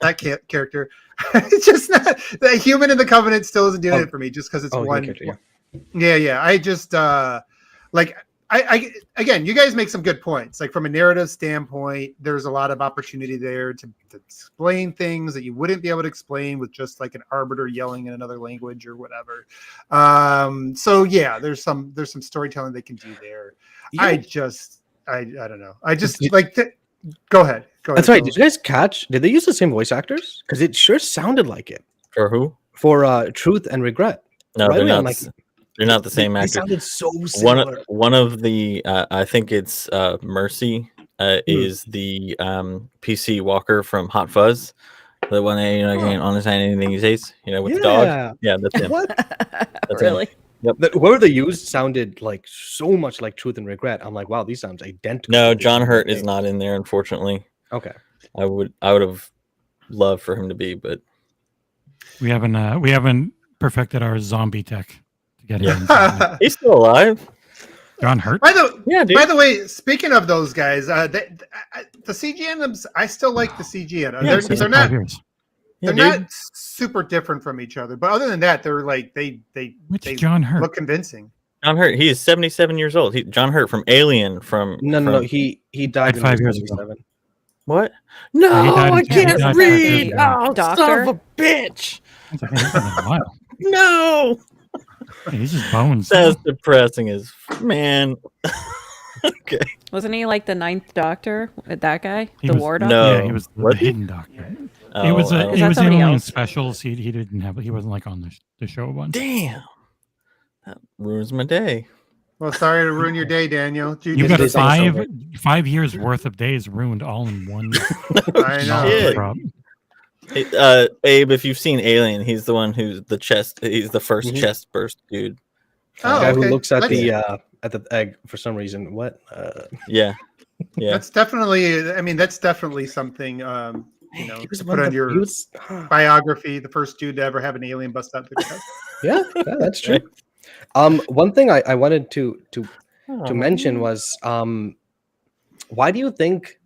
that character. It's just not the human in the Covenant still isn't doing it for me, just because it's one. Character, yeah. I just like. I again, you guys make some good points. Like from a narrative standpoint, there's a lot of opportunity there to explain things that you wouldn't be able to explain with just like an arbiter yelling in another language or whatever. So yeah, there's some storytelling they can do there. Yeah. I don't know. I just like go ahead.
That's right. Did you guys catch? Did they use the same voice actors? Because it sure sounded like it.
For who?
For Truth and Regret.
No, right? They're not. They're not the same actor.
They sounded so similar.
One of the I think it's Mercy is the PC Walker from Hot Fuzz. The one that can't understand anything he says. With the dog. Yeah, that's him.
What?
That's
really?
Him.
Yep. Whoever they used sounded like so much like Truth and Regret. I'm like, wow, these sounds identical.
No, John Hurt is not in there, unfortunately.
Okay.
I would have loved for him to be, but
we haven't perfected our zombie tech.
He's still alive.
John Hurt.
By the way, speaking of those guys, the CG I still like the CG they're not. They're not super different from each other, but other than that, they're like they
John Hurt
look convincing.
John Hurt. He is 77 years old. John Hurt from Alien.
No. He died
5 years ago.
What? No, I can't read.
Oh,
son of a bitch! No.
Yeah, he's just bones.
That's depressing as man. Okay.
Wasn't he like the Ninth Doctor? That guy, War Doctor?
No,
yeah, he was the Hidden Doctor. It was in Alien Specials. He didn't have. He wasn't like on the show once.
Damn, that ruins my day.
Well, sorry to ruin your day, Daniel.
You got 5 years worth of days ruined all in one.
I know.
Hey, Abe, if you've seen Alien, he's the one who's the chest. He's the first chest burst dude.
The guy who looks at the egg for some reason. What?
Yeah.
That's definitely. I mean, that's definitely something. To put on your biography. The first dude to ever have an alien bust out the chest.
Yeah, that's true. One thing I wanted to mention was why do you think?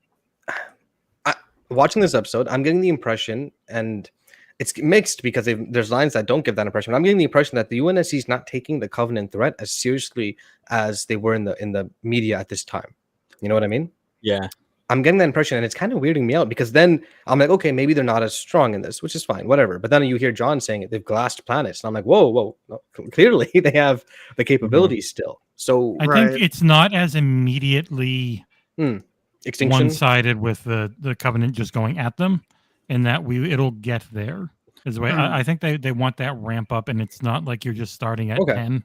Watching this episode, I'm getting the impression, and it's mixed because there's lines that don't give that impression. I'm getting the impression that the UNSC is not taking the Covenant threat as seriously as they were in the media at this time. You know what I mean?
Yeah.
I'm getting that impression, and it's kind of weirding me out because then I'm like, okay, maybe they're not as strong in this, which is fine, whatever. But then you hear John saying it, they've glassed planets, and I'm like, whoa, no, clearly they have the capabilities still. So
I think it's not as immediately
extinction
one-sided with the Covenant just going at them, and that it'll get there is the way I think they want that ramp up, and it's not like you're just starting at 10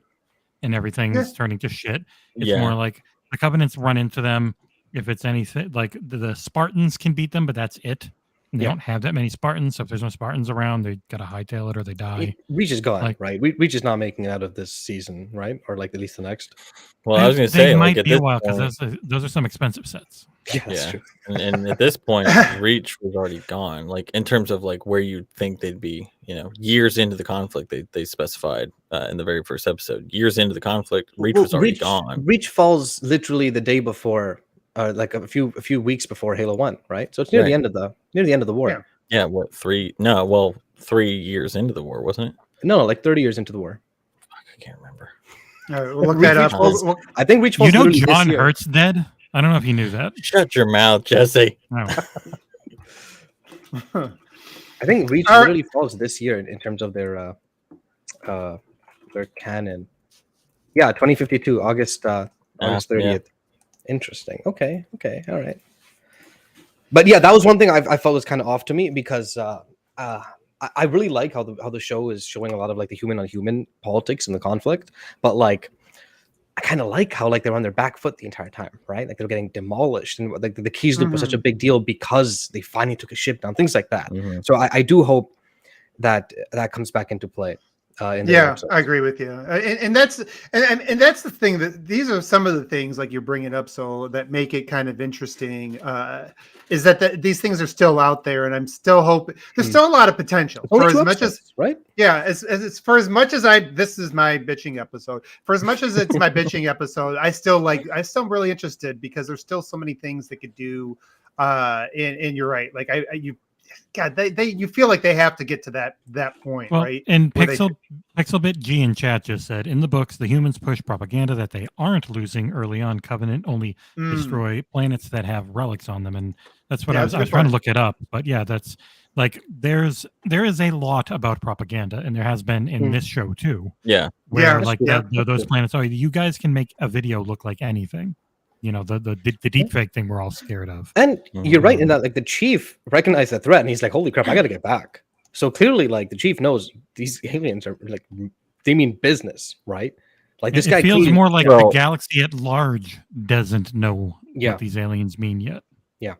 and everything's turning to shit. It's more like the Covenants run into them. If it's anything like the Spartans can beat them, but that's it. And they don't have that many Spartans, so if there's no Spartans around, they gotta hightail it or they die.
Reach is gone, right? Reach is not making it out of this season, right? Or like at least the next.
Well, I was gonna say,
might be a while because those are some expensive sets.
Yeah, that's true.
and at this point, Reach was already gone. Like in terms of like where you'd think they'd be, years into the conflict, they specified in the very first episode. Years into the conflict, Reach was already gone.
Reach falls literally the day before. Like a few weeks before Halo 1, right? So it's near the end of the war.
Yeah, what 3? No, well, 3 years into the war, wasn't it?
No, like 30 years into the war.
Fuck, I can't remember.
We'll look that up.
I think Reach falls.
John Hurt's dead. I don't know if you knew that.
Shut your mouth, Jesse.
No.
I think Reach literally falls this year in terms of their canon. Yeah, 2052, August 30th. Yeah. Interesting. Okay. All right. But yeah, that was one thing I felt was kind of off to me because I really like how the show is showing a lot of like the human on human politics and the conflict. But like, I kind of like how like they're on their back foot the entire time, right? Like they're getting demolished, and like the Keys Loop was such a big deal because they finally took a ship down, things like that. So I do hope that comes back into play In the
Yeah,
episodes.
I agree with you, and that's the thing, that these are some of the things like you're bringing up, so that make it kind of interesting. Is that these things are still out there, and I'm still hoping there's still a lot of potential
Only
for
two
as much as
episodes, right?
yeah, as for as much as this is my bitching episode. For as much as it's my bitching episode, I'm still really interested because there's still so many things they could do. And you're right, like God, you feel like they have to get to that point,
Well,
right?
and
Where they-
Pixelbit G in chat just said, in the books, the humans push propaganda that they aren't losing early on. Covenant only destroy planets that have relics on them, and that's what I was trying to look it up. But yeah, that's like there is a lot about propaganda, and there has been in this show too.
Yeah,
where like those planets. Oh, you guys can make a video look like anything. You know, the deepfake thing we're all scared of.
And you're right in that, like, the chief recognized the threat, and he's like, "Holy crap, I got to get back." So clearly, like, the chief knows these aliens are like, they mean business, right? Like, this guy
feels more like the galaxy at large doesn't know what these aliens mean yet.
Yeah.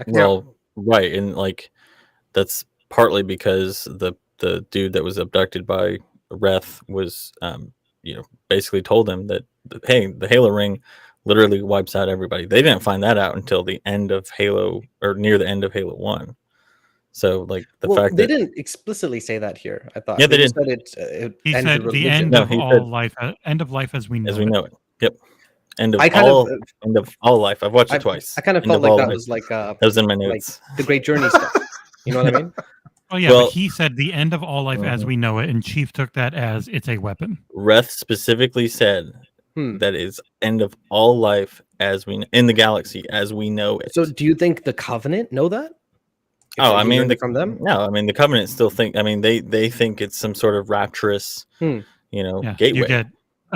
Well, right, and like that's partly because the dude that was abducted by Reth was, basically told him that hey, the Halo ring literally wipes out everybody. They didn't find that out until the end of Halo, or near the end of Halo 1. So, like, the fact
they
that
didn't explicitly say that here, I thought.
Yeah, they did.
Said
he said the end of life, end of life as we know it.
Yep. End of all life. I've watched it twice.
I kind of felt like that was like
that was in my notes.
Like the Great Journey stuff. You know what I mean?
Oh yeah, but he said the end of all life as we know it, and Chief took that as it's a weapon.
Reth specifically said that is end of all life as we in the galaxy as we know it.
So, do you think the Covenant know that?
I mean,
from them?
No, I mean the Covenant still think. I mean, they think it's some sort of rapturous, gateway.
You get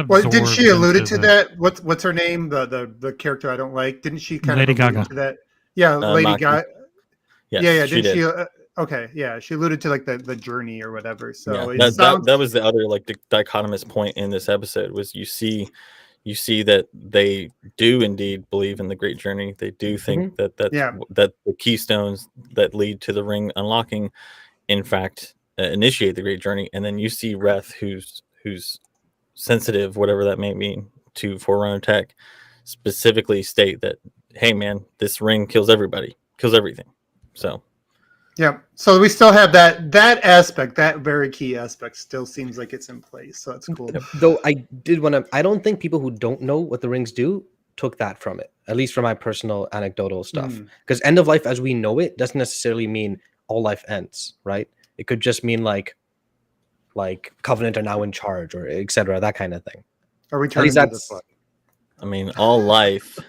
didn't she alluded to that? What's her name? The character I don't like. Didn't she kind
Lady
of
Gaga
to that? Yeah, Lady Gaga.
Yes,
yeah.
She
did
did.
she? Okay, yeah, she alluded to like the journey or whatever. So
that was the other like dichotomous point in this episode was you see that they do indeed believe in the Great Journey. They do think that the keystones that lead to the ring unlocking, in fact, initiate the Great Journey. And then you see Reth, who's sensitive, whatever that may mean, to Forerunner tech, specifically state that, hey man, this ring kills everybody, kills everything. So.
Yeah, so we still have that aspect, that very key aspect still seems like it's in place, so that's cool.
Though I don't think people who don't know what the rings do took that from it, at least from my personal anecdotal stuff. Because end of life as we know it doesn't necessarily mean all life ends, right? It could just mean like Covenant are now in charge, or etc., that kind of thing.
Are we turning to this one?
I mean, all life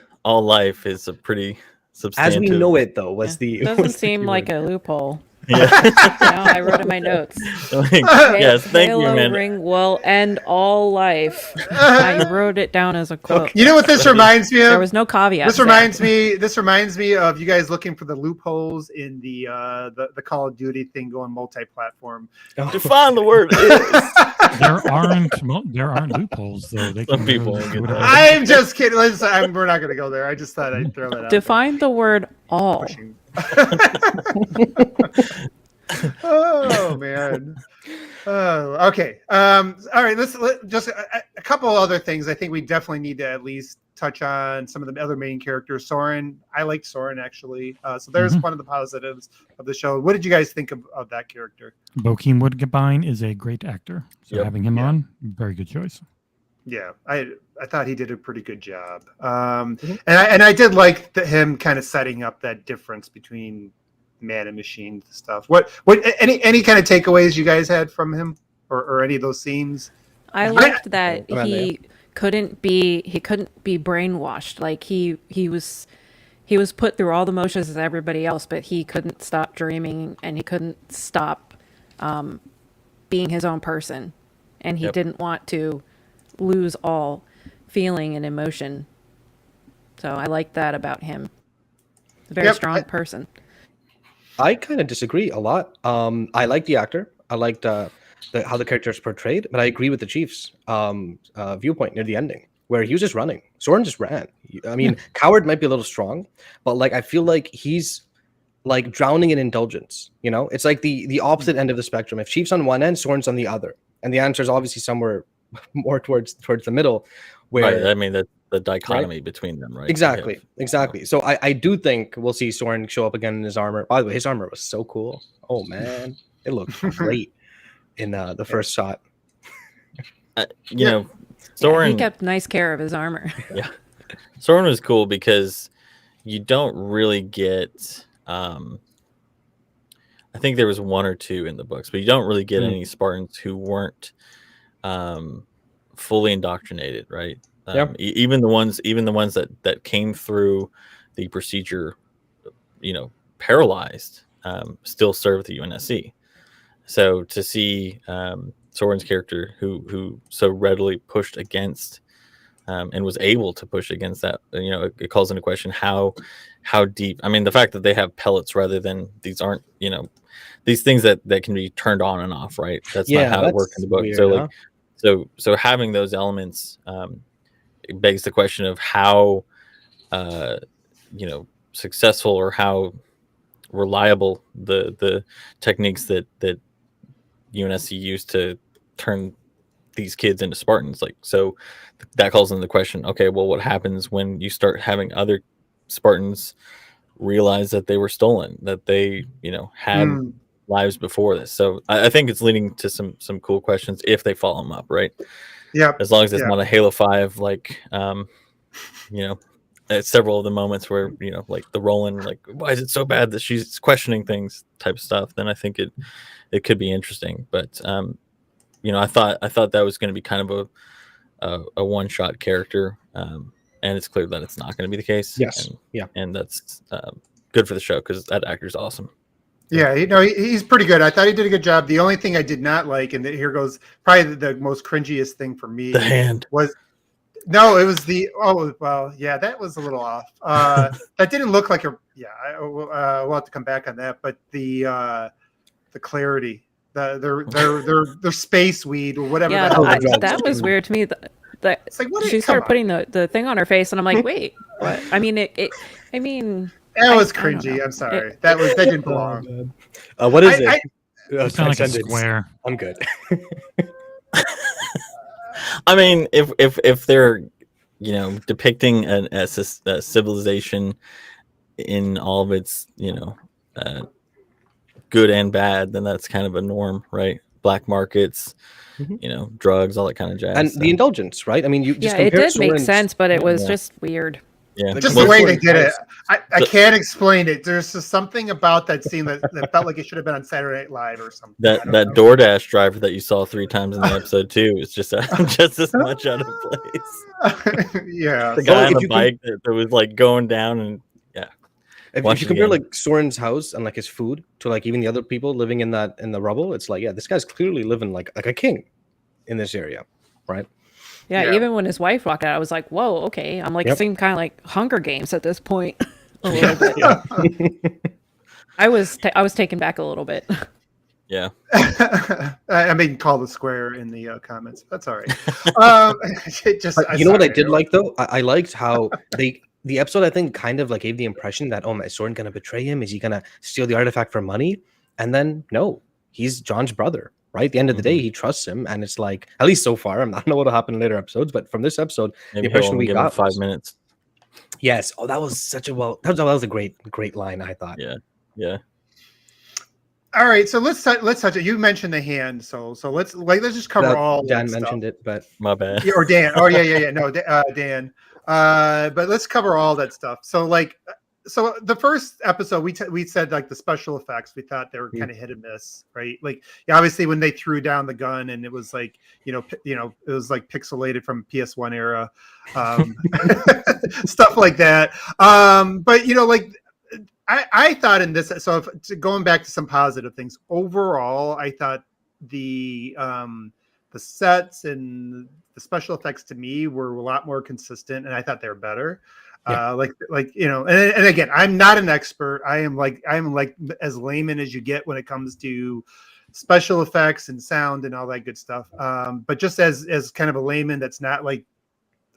is a pretty substantive.
As we know it, though,
doesn't seem like a loophole.
Yeah.
I wrote in my notes.
Yes, thank you, man.
Ring will end all life. I wrote it down as a quote.
You know what this reminds me of?
There was no caveat.
This reminds me of you guys looking for the loopholes in the Call of Duty thing going multi-platform.
Define the word.
There aren't loopholes though.
Some people.
I'm just kidding. We're not going to go there. I just thought I'd throw that out.
Define the word all.
Oh man. Okay. All right. Let's just a couple other things. I think we definitely need to at least touch on some of the other main characters. Soren, I liked Soren actually. So there's one of the positives of the show. What did you guys think of that character?
Bokeem Woodbine is a great actor. So having him on, very good choice.
Yeah, I thought he did a pretty good job. And I did like him kind of setting up that difference between man and machine stuff. What any kind of takeaways you guys had from him or any of those scenes?
I liked that he couldn't be brainwashed. Like he was put through all the motions as everybody else, but he couldn't stop dreaming and he couldn't stop being his own person, and he didn't want to lose all feeling and emotion. So I like that about him. A very strong person.
I kind of disagree a lot. I like the actor. I liked how the character is portrayed, but I agree with the Chief's viewpoint near the ending, where he was just running. Soren just ran. I mean, Coward might be a little strong, but like I feel like he's like drowning in indulgence. You know, it's like the opposite end of the spectrum. If Chief's on one end, Soren's on the other. And the answer is obviously somewhere more towards the middle, where
right. I mean, the dichotomy between them, right?
Exactly. So I do think we'll see Soren show up again in his armor. By the way, his armor was so cool. Oh man, it looked great in the first shot.
You know,
Yeah,
Soren.
he kept nice care of his armor.
Yeah, Soren was cool because you don't really get. I think there was one or two in the books, but you don't really get any Spartans who weren't fully indoctrinated, right? Even the ones that came through the procedure, paralyzed, still serve the UNSC. So to see Soren's character who so readily pushed against and was able to push against that, it calls into question how deep. I mean, the fact that they have pellets rather than these aren't, these things that can be turned on and off, right? That's not how it worked in the book. Weird, so having those elements it begs the question of how successful or how reliable the techniques that UNSC used to turn these kids into Spartans. So that calls into the question, okay, well, what happens when you start having other Spartans realize that they were stolen, that they had lives before this? So I think it's leading to some cool questions if they follow them up, right?
Yeah,
as long as it's not a Halo 5 at several of the moments where like the Roland, like, why is it so bad that she's questioning things type of stuff, then I think it could be interesting. But I thought that was going to be kind of a one-shot character, and it's clear that it's not going to be the case.
Yes.
And that's good for the show because that actor's awesome.
Yeah, he's pretty good. I thought he did a good job. The only thing I did not like, and here goes probably the most cringiest thing for me,
the hand
was that was a little off. That didn't look like we'll have to come back on that. But the clarity, their space weed or whatever.
Yeah, that was weird to me.
It's like,
she started putting the thing on her face, and I'm like, wait, what? I mean,
that was cringy. I'm sorry. That didn't belong.
What is it?
It's kind of like a square.
I'm good.
I mean, if they're depicting a civilization in all of its good and bad, then that's kind of a norm, right? Black markets, drugs, all that kind of jazz.
And the indulgence, right? I mean, you just
it did make sense, but it was just weird.
Yeah,
just the way they did it. I can't explain it. There's just something about that scene that felt like it should have been on Saturday Night Live or something.
That DoorDash driver that you saw 3 times in the episode too is just as much out of place.
Yeah,
the guy on the bike that was like going down, and
if you compare like Soren's house and like his food to like even the other people living in the rubble, it's like, this guy's clearly living like a king in this area, right?
Yeah, even when his wife walked out, I was like, whoa, okay. I'm like, it seemed kind of like Hunger Games at this point. A little bit. I was taken back a little bit.
Yeah.
I mean, call the square in the comments. That's all right. What
I did like, though? I liked how the episode, I think, kind of like gave the impression that, is Soren going to betray him? Is he going to steal the artifact for money? And then, no, he's John's brother. Right, at the end of the day, he trusts him, and it's like, at least so far, I don't know what'll happen in later episodes, but from this episode,
maybe
the impression we got
5 minutes.
Yes. Oh, that was that was a great line, I thought.
Yeah.
All right, so let's touch it. You mentioned the hand, so let's just cover all.
Dan mentioned it, but
my bad.
Or Dan. Oh yeah. No, Dan. But let's cover all that stuff. So the first episode, we said like the special effects, we thought they were kind of hit and miss, right? Like, obviously when they threw down the gun and it was like, it was like pixelated from PS1 era, stuff like that. But like I thought in this, so going back to some positive things overall, I thought the sets and the special effects to me were a lot more consistent, and I thought they were better. And again, I'm not an expert. I'm like as layman as you get when it comes to special effects and sound and all that good stuff. But just as kind of a layman that's not like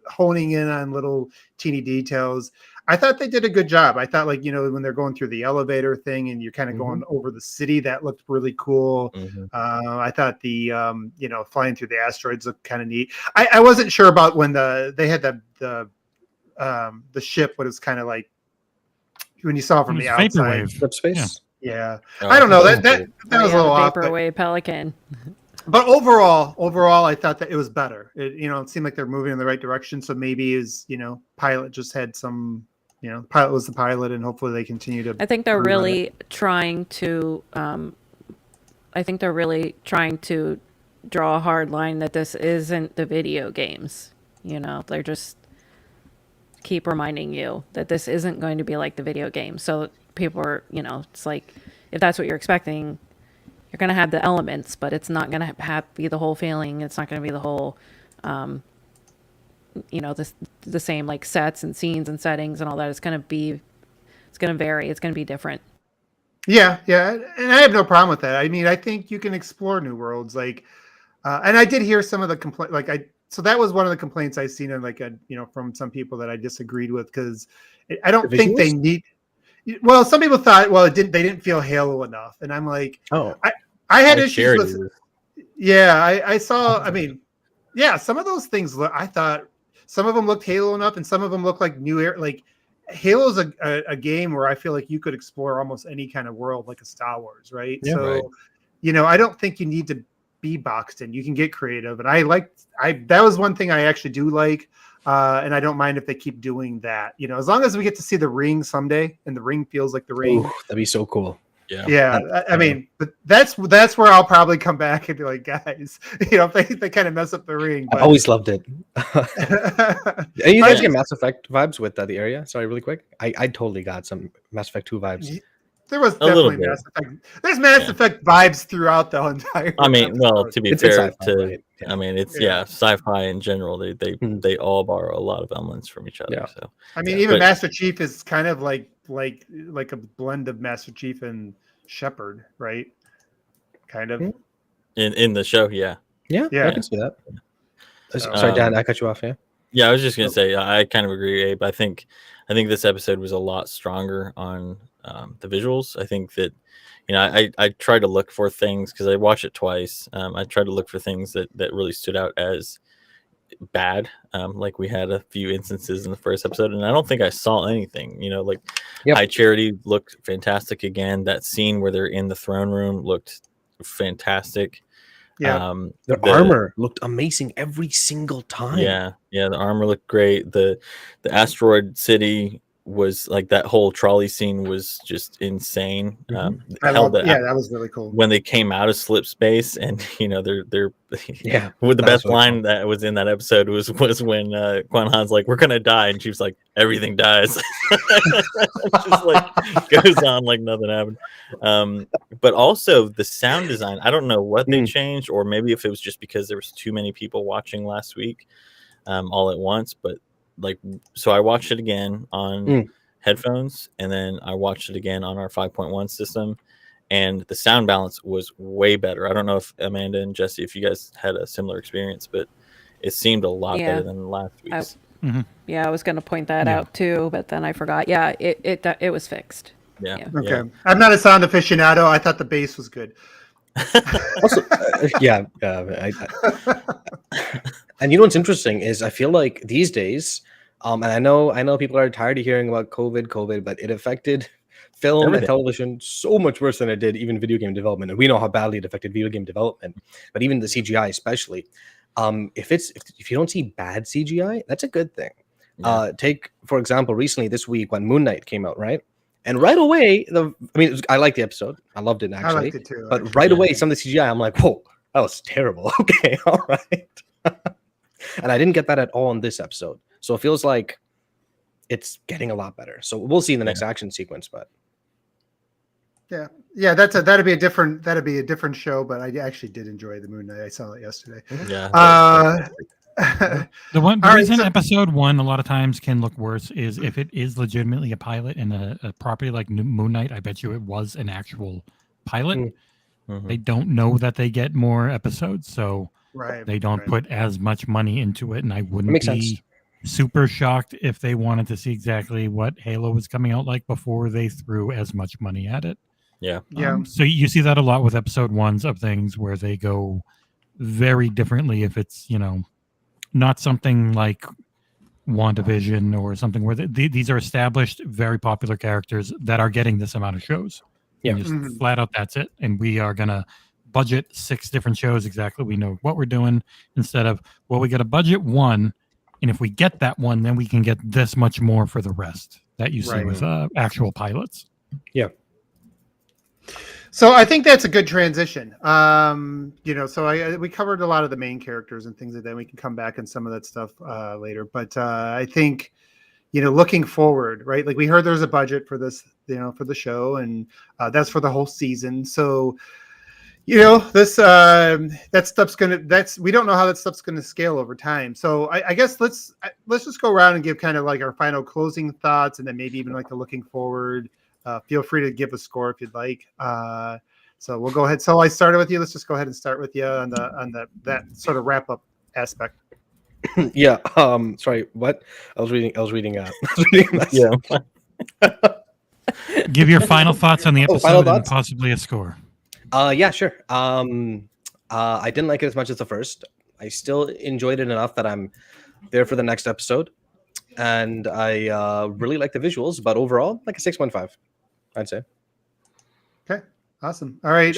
honing in on little teeny details, I thought they did a good job. I thought, like, when they're going through the elevator thing and you're kind of going over the city, that looked really cool. I thought the flying through the asteroids looked kind of neat. I wasn't sure about when they had the ship, but it's kind of like when you saw it from the outside.
Space.
Yeah. I don't know. That was a little off.
Vaporwave Pelican.
But overall, I thought that it was better. It seemed like they're moving in the right direction. So maybe pilot just had some, pilot was the pilot, and hopefully they continue to.
I think they're really trying to. I think they're really trying to draw a hard line that this isn't the video games. They're just keep reminding you that this isn't going to be like the video game. So people are, it's like if that's what you're expecting. You're going to have the elements, but it's not going to be the whole feeling. It's not going to be the whole, the same like sets and scenes and settings and all that. It's going to vary. It's going to be different.
Yeah. And I have no problem with that. I mean, I think you can explore new worlds. Like, and I did hear some of the complaint, so that was one of the complaints I've seen in from some people that I disagreed with, because I don't think they need. Well, some people thought, they didn't feel Halo enough. And I'm like, I had issues with. Yeah, I saw. I mean, yeah, some of those things. I thought some of them looked Halo enough, and some of them looked like new air. Like Halo's a game where I feel like you could explore almost any kind of world, like a Star Wars, right?
Yeah,
so, I don't think you need to be boxed in. You can get creative, and that was one thing I actually do like, and I don't mind if they keep doing that. As long as we get to see the ring someday, and the ring feels like the ring.
Ooh, that'd be so cool.
Yeah. I mean, but that's where I'll probably come back and be like, guys, they kind of mess up the ring. But...
I always loved it. You guys get Mass Effect vibes with the area? Sorry, really quick. I totally got some Mass Effect 2 vibes.
There was definitely Mass Effect. There's Mass Effect vibes throughout the entire.
I mean, well, to be fair,
right?
I mean, it's sci-fi in general. They all borrow a lot of elements from each other.
Yeah.
So
I mean, even Master Chief is kind of like a blend of Master Chief and Shepard, right? Kind of
in the show, yeah,
I can see that. Sorry, Dan, I cut you off.
Yeah, I was just gonna say I kind of agree, Abe. I think this episode was a lot stronger on the visuals. I think that I tried to look for things because I watched it twice. I tried to look for things that really stood out as bad. Like we had a few instances in the first episode, and I don't think I saw anything. High Charity looked fantastic again. That scene where they're in the throne room looked fantastic.
Yeah,
their armor looked amazing every single time.
Yeah, the armor looked great. The asteroid city was like that whole trolley scene was just insane.
that was really cool
when they came out of slip space, and they're with the best line that was in that episode was when Quan Han's like, "We're gonna die," and she was like, "Everything dies." Just like goes on like nothing happened. But also the sound design, I don't know what they changed, or maybe if it was just because there was too many people watching last week all at once, but so I watched it again on headphones, and then I watched it again on our 5.1 system, and the sound balance was way better. I don't know if Amanda and Jesse, if you guys had a similar experience, but it seemed a lot better than last week's.
I was going to point that out too, but then I forgot. Yeah, it was fixed.
Yeah. Okay. I'm not a sound aficionado. I thought the bass was good.
Also, and you know what's interesting is I feel like these days, and I know people are tired of hearing about COVID, but it affected film and television so much worse than it did even video game development. And we know how badly it affected video game development, but even the CGI especially. If you don't see bad CGI, that's a good thing. Take, for example, recently this week when Moon Knight came out, right? And right away, I liked the episode. I loved it, actually. I liked it too. But right away, some of the CGI, I'm like, whoa, that was terrible. Okay, all right. And I didn't get that at all in this episode. So it feels like it's getting a lot better. So we'll see in the next action sequence, but.
Yeah, that'd be a different show, but I actually did enjoy the Moon Knight. I saw it yesterday.
Yeah.
The reason episode 1 a lot of times can look worse is if it is legitimately a pilot and a property like Moon Knight. I bet you it was an actual pilot. They don't know that they get more episodes, so they don't put as much money into it, and I wouldn't be super shocked if they wanted to see exactly what Halo was coming out like before they threw as much money at it.
Yeah.
So you see that a lot with episode ones of things where they go very differently if it's, not something like WandaVision or something where these are established, very popular characters that are getting this amount of shows.
Yeah.
And just flat out, that's it. And we are going to budget 6 different shows exactly. We know what we're doing instead of, well, we got to budget 1. And if we get that one, then we can get this much more for the rest that you see with actual pilots.
Yeah.
So I think that's a good transition. So we covered a lot of the main characters and things like that. We can come back on some of that stuff later. But I think, looking forward, right? Like we heard there's a budget for this, for the show, and that's for the whole season. So, this that stuff's we don't know how that stuff's gonna scale over time. So I guess let's just go around and give kind of like our final closing thoughts, and then maybe even like the looking forward. Feel free to give a score if you'd like. So we'll go ahead. So I started with you. Let's just go ahead and start with you on that sort of wrap up aspect.
Yeah. Sorry. What? I was reading. a message.
Give your final thoughts on the episode and possibly a score.
Yeah, sure. I didn't like it as much as the first. I still enjoyed it enough that I'm there for the next episode, and I really like the visuals. But overall, like a 6.5, I'd say.
Okay, awesome. All right,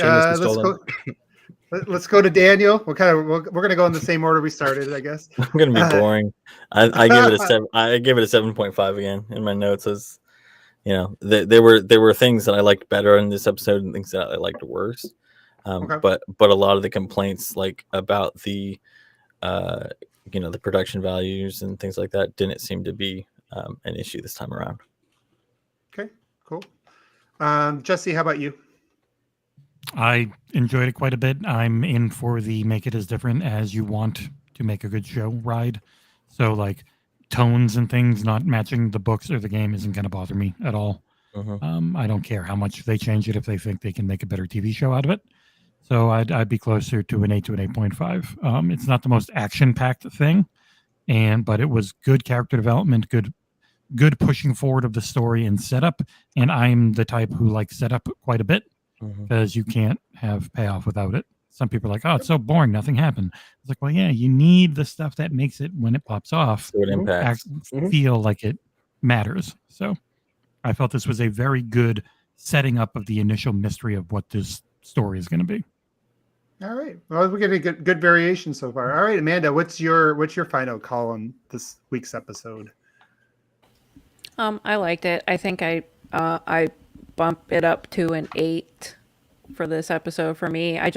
let's go to Daniel. We're gonna go in the same order we started, I guess.
I'm gonna be boring. I give it a 7. I give it a 7.5 again in my notes. As there were things that I liked better in this episode and things that I liked worse. But a lot of the complaints, like about the the production values and things like that, didn't seem to be an issue this time around.
Okay, cool. Jesse, how about you?
I enjoyed it quite a bit. I'm in for the make it as different as you want to make a good show ride. So like tones and things not matching the books or the game isn't going to bother me at all. I don't care how much they change it if they think they can make a better TV show out of it. So I'd be closer to an 8 to an 8.5. It's not the most action-packed thing, but it was good character development, good pushing forward of the story and setup. And I'm the type who likes setup quite a bit because you can't have payoff without it. Some people are like, oh, it's so boring, nothing happened. It's like, well, yeah, you need the stuff that makes it, when it pops off,
so it impacts.
Feel like it matters. So I felt this was a very good setting up of the initial mystery of what this story is going to be.
All right. Well, we're getting good variation so far. All right, Amanda, what's your final call on this week's episode?
I liked it. I think I bumped it up to an 8 for this episode for me. I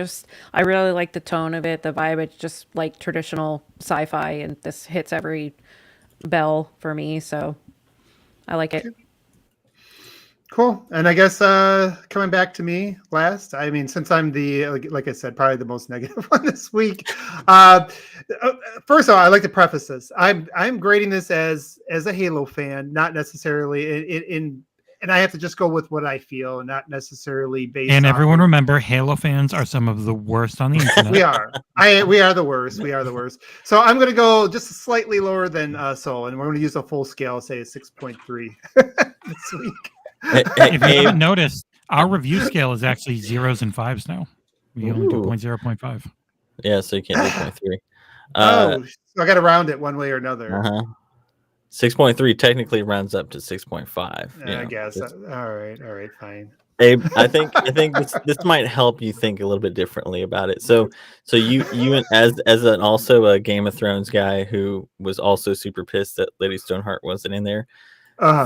really like the tone of it, the vibe. It's just like traditional sci-fi, and this hits every bell for me. So I like it.
Cool. And I guess coming back to me last, I mean, since I'm like I said, probably the most negative one this week. First of all, I like to preface this. I'm grading this as a Halo fan, not necessarily and I have to just go with what I feel and not necessarily based on...
And everyone remember, Halo fans are some of the worst on the internet.
We are. We are the worst. We are the worst. So I'm going to go just slightly lower than Soul, and we're going to use a full scale, say a 6.3 this week.
If you haven't noticed, our review scale is actually 0s and 5s now. We only do 0.5.
Yeah, so you can't do 0.3.
So I got to round it one way or another.
6.3 technically rounds up to 6.5.
I guess. All right, fine.
Abe, I think this might help you think a little bit differently about it. So you as also a Game of Thrones guy who was also super pissed that Lady Stoneheart wasn't in there.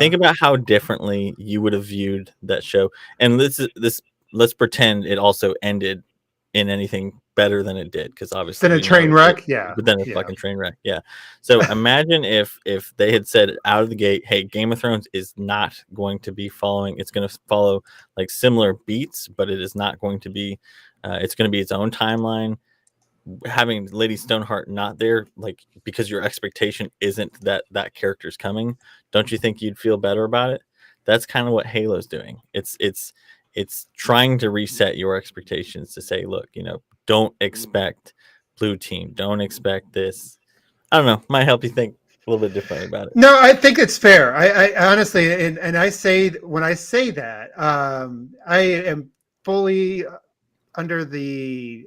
Think about how differently you would have viewed that show. And let's pretend it also ended in anything better than it did, because obviously
then a train wreck, yeah.
But then a fucking train wreck, yeah. So imagine if they had said out of the gate, hey, Game of Thrones is not going to be following. It's going to follow like similar beats, but it is not going to be. It's going to be its own timeline. Having Lady Stoneheart not there, like, because your expectation isn't that character's coming, don't you think you'd feel better about it? That's kind of what Halo's doing. It's trying to reset your expectations to say, look, don't expect blue team. Don't expect this. I don't know. Might help you think. a little bit differently about it.
No, I think it's fair. I honestly, and I say when I say that, I am fully under the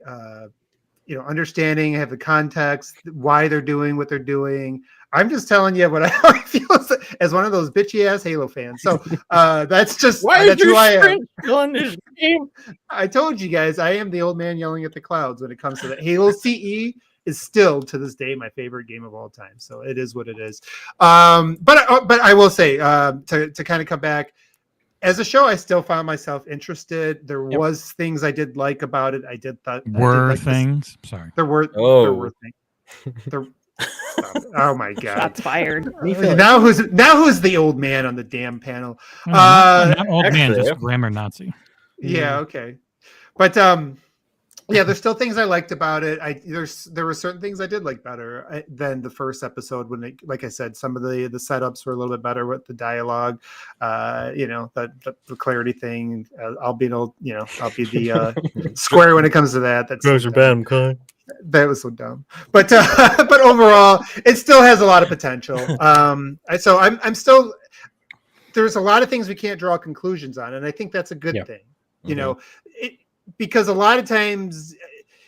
understanding, have the context, why they're doing what they're doing. I'm just telling you what I feel as one of those bitchy ass Halo fans. So that's just that's who I am.
On this game?
I told you guys, I am the old man yelling at the clouds when it comes to that. Halo CE is still to this day my favorite game of all time. So it is what it is. But I will say to kind of come back as a show, I still found myself interested. There was things I did like about it.
Things. Sorry,
there were things. Oh my god!
Shots fired.
Now who's the old man on the damn panel?
Not old man, just grammar Nazi.
Yeah, okay, but yeah, there's still things I liked about it. There were certain things I did like better than the first episode when, like I said, some of the setups were a little bit better with the dialogue. The clarity thing. I'll be the square when it comes to that. That's
Those are bad, Con.
That was so dumb, but overall, it still has a lot of potential. So I'm still. There's a lot of things we can't draw conclusions on, and I think that's a good thing. Because a lot of times,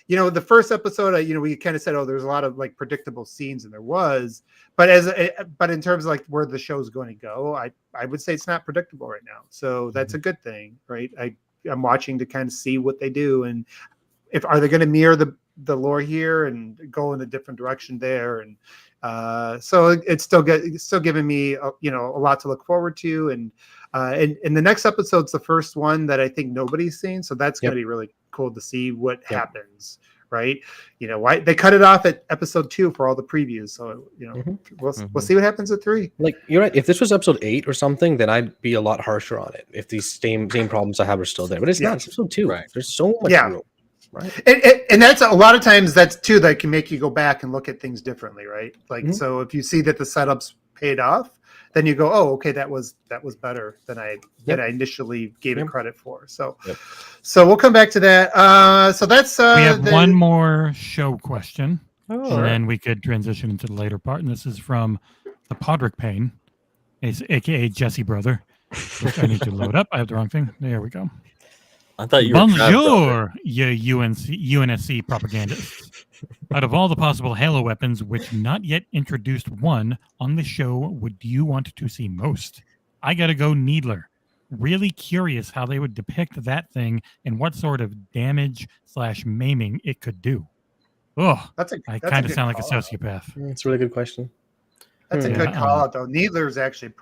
the first episode, we kind of said, oh, there's a lot of like predictable scenes, and there was, but in terms of like where the show's going to go, I would say it's not predictable right now. So that's a good thing, right? I'm watching to kind of see what they do, and are they going to mirror the lore here and go in a different direction there, and so it's still giving me a lot to look forward to, and the next episode's the first one that I think nobody's seen, so that's going to be really cool to see what happens, right? Why they cut it off at episode 2 for all the previews, so we'll see what happens at 3.
Like, you're right, if this was episode 8 or something, then I'd be a lot harsher on it if these same problems I have are still there, but it's not. It's episode 2, right? There's so much room. Right.
And that's a lot of times that's too that can make you go back and look at things differently, right? Like so if you see that the setups paid off, then you go, oh, okay, that was better than I initially gave it credit for. So we'll come back to that. So that's
we have one more show question, and then we could transition into the later part. And this is from the Podrick Payne, aka Jesse Brother, which I need to load up. I have the wrong thing. There we go.
I thought you were
Bonjour, you UNSC propagandists. Out of all the possible Halo weapons, which not yet introduced one on the show, would you want to see most? I gotta go Needler. Really curious how they would depict that thing and what sort of damage/maiming it could do. Oh, I kind of sound like a sociopath.
It's a really good question.
That's a good call out, though. Needler is actually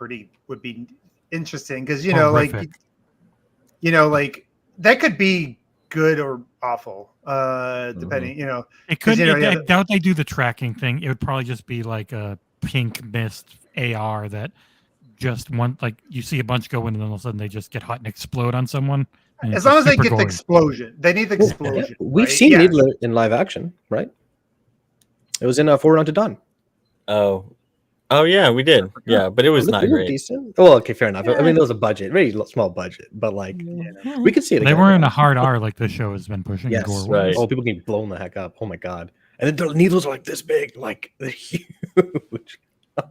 would be interesting because that could be good or awful, depending.
It could. I doubt they do the tracking thing. It would probably just be like a pink mist AR that just you see a bunch go in, and then all of a sudden they just get hot and explode on someone.
As long as they get the explosion, they need the explosion.
Yeah. We've seen Needler in live action, right? It was in a Forerunner to Dawn.
Oh yeah, we did. Yeah, but it was not great.
Decent. Well, okay, fair enough. I mean, there was a budget, very small budget, but we could see it.
They weren't a hard R like this show has been pushing.
Yes,
right.
Oh, people can be blown the heck up. Oh my god! And then the needles are like this big, like they're huge.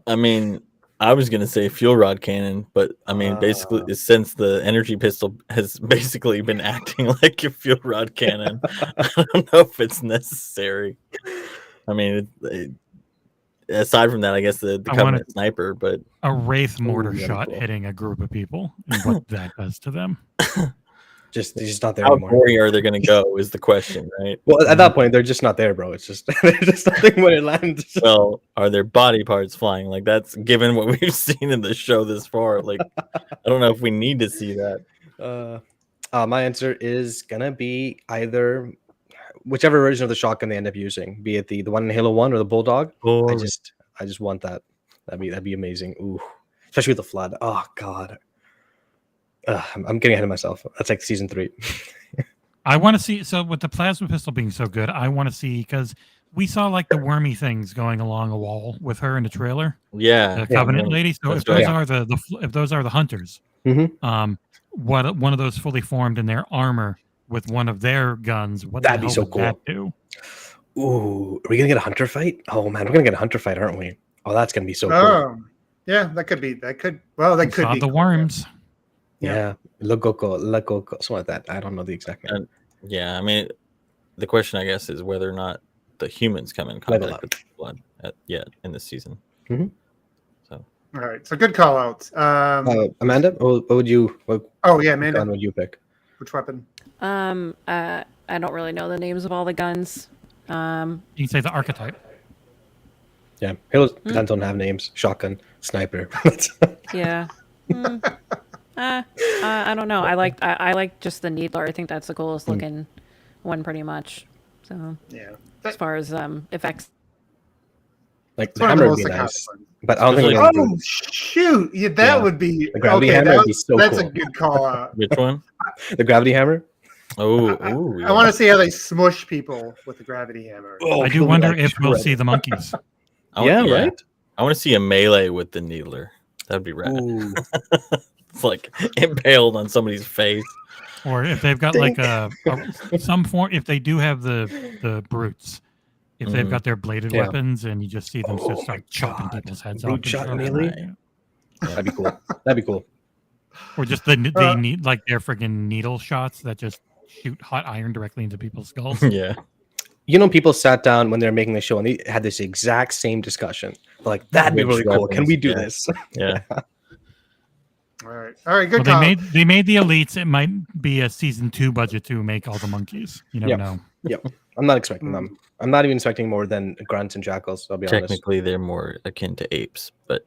I mean, I was gonna say fuel rod cannon, but I mean, basically, since the energy pistol has basically been acting like a fuel rod cannon, I don't know if it's necessary. I mean, aside from that, I guess the Covenant sniper, but
a Wraith mortar shot hitting a group of people and what that does to them.
Just they're just not there
how
anymore.
gory are they going to go is the question, right?
Well, at that point, they're just not there, bro. It's just there's just nothing when it lands.
Well, are their body parts flying? Like, that's given what we've seen in the show this far. Like, I don't know if we need to see that.
My answer is gonna be either whichever version of the shotgun they end up using, be it the one in Halo 1 or the Bulldog. I just want that. That'd be amazing. Ooh, especially with the flood. Oh god. I'm getting ahead of myself. That's like season 3.
I want to see. So with the plasma pistol being so good, I want to see, because we saw like the wormy things going along a wall with her in the trailer.
Yeah,
the Covenant lady. So if those are if those are the hunters, what one of those fully formed in their armor with one of their guns, what that'd be so cool. That do?
Ooh, are we gonna get a hunter fight? Oh man, we're gonna get a hunter fight, aren't we? Oh, that's gonna be so cool.
Oh, yeah, that could be. That could. Well, that
We
could
saw
be
the
cool.
worms.
Yeah, Lococo, something like that. I don't know the exact name.
Yeah, I mean, the question I guess is whether or not the humans come in
Level
contact
up.
with the blood yet in this season.
Mhm.
So
All right, so good call out.
Amanda, what would you? What
Oh yeah,
gun
Amanda,
would you pick?
which weapon?
I don't really know the names of all the guns.
You can say the archetype.
Yeah, Halo's guns don't have names. Shotgun, sniper.
Yeah. I don't know. I like just the needler. I think that's the coolest looking one, pretty much. So
Yeah,
as far as effects,
Like
it's
the
one of the
hammer would
most
be
iconic
nice,
ones.
but I don't think we're gonna do
Oh shoot! Yeah, that
Yeah.
would be
The gravity
okay.
hammer would be so
That's a
cool.
good call out.
which one?
the gravity hammer.
Oh,
I want to see how they smush people with the gravity hammer.
Oh,
I do
he'll be,
wonder
like,
if we'll see
shredded.
the monkeys.
Right.
I want to see a melee with the needler. That'd be rad.
Ooh.
It's like impaled on somebody's face.
Or if they've got like some form, if they do have the brutes, if they've got their bladed
Yeah.
weapons and you just see them
Oh
just start
my
chopping
God.
people's heads
Brute
off.
shot
and stuff.
melee? That'd be cool. That'd be cool.
Or just they need like their friggin' needle shots that just shoot hot iron directly into people's skulls.
Yeah.
You know, people sat down when they were making the show and they had this exact same discussion. They're like, that'd be
Which
really cool. Can
weapons?
we do
Yeah.
this?
Yeah.
All right,
Well,
good call.
they made the elites. It might be a season 2 budget to make all the monkeys. You never
Yep.
know.
Yep. I'm not expecting them. I'm not even expecting more than grunts and jackals. I'll be honest.
Technically, they're more akin to apes, but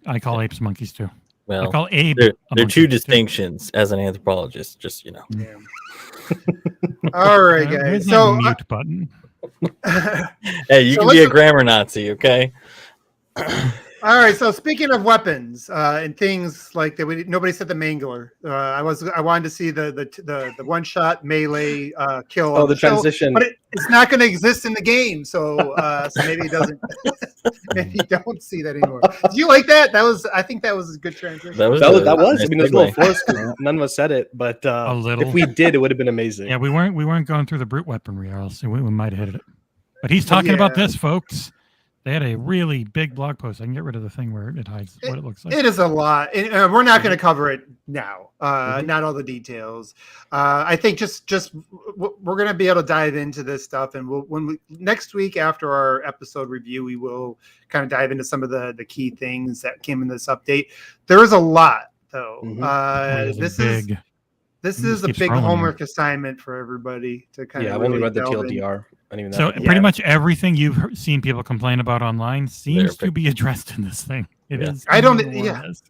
I call apes monkeys too. I
well,
call Abe.
they're
a monkey,
two
too.
distinctions as an anthropologist. Just
Yeah. All right, guys.
Where's
So
my mute button?
hey, you
So
can be a
let's-
grammar Nazi, okay?
all right. So speaking of weapons and things like that, nobody said the mangler. I wanted to see the one shot melee kill.
Oh,
on
the
show,
transition.
but it's not going to exist in the game. So maybe it doesn't. Maybe you don't see that anymore. Do you like that? I think that was a good transition.
That was.
a
I
nice
mean, there's no
segue.
force. 'Cause none of us said it, but
A little.
if we did, it would have been amazing.
Yeah, we weren't going through the brute weaponry, or else we might have hit it. But he's talking about
Yeah.
this, folks. They had a really big blog post. I can get rid of the thing where it hides what it looks like.
It is a lot. And, we're not going to cover it now. Not all the details. I think just we're going to be able to dive into this stuff, and next week after our episode review, we will kind of dive into some of the key things that came in this update. There is a lot, though. This is a
keeps
big
rolling
homework assignment for everybody to kind of.
I've only
really
read the
delve in.
TLDR. I don't even know.
So
that.
pretty much everything you've seen people complain about online seems to be addressed in this thing. It is.
I don't.
more or
Yeah.
less.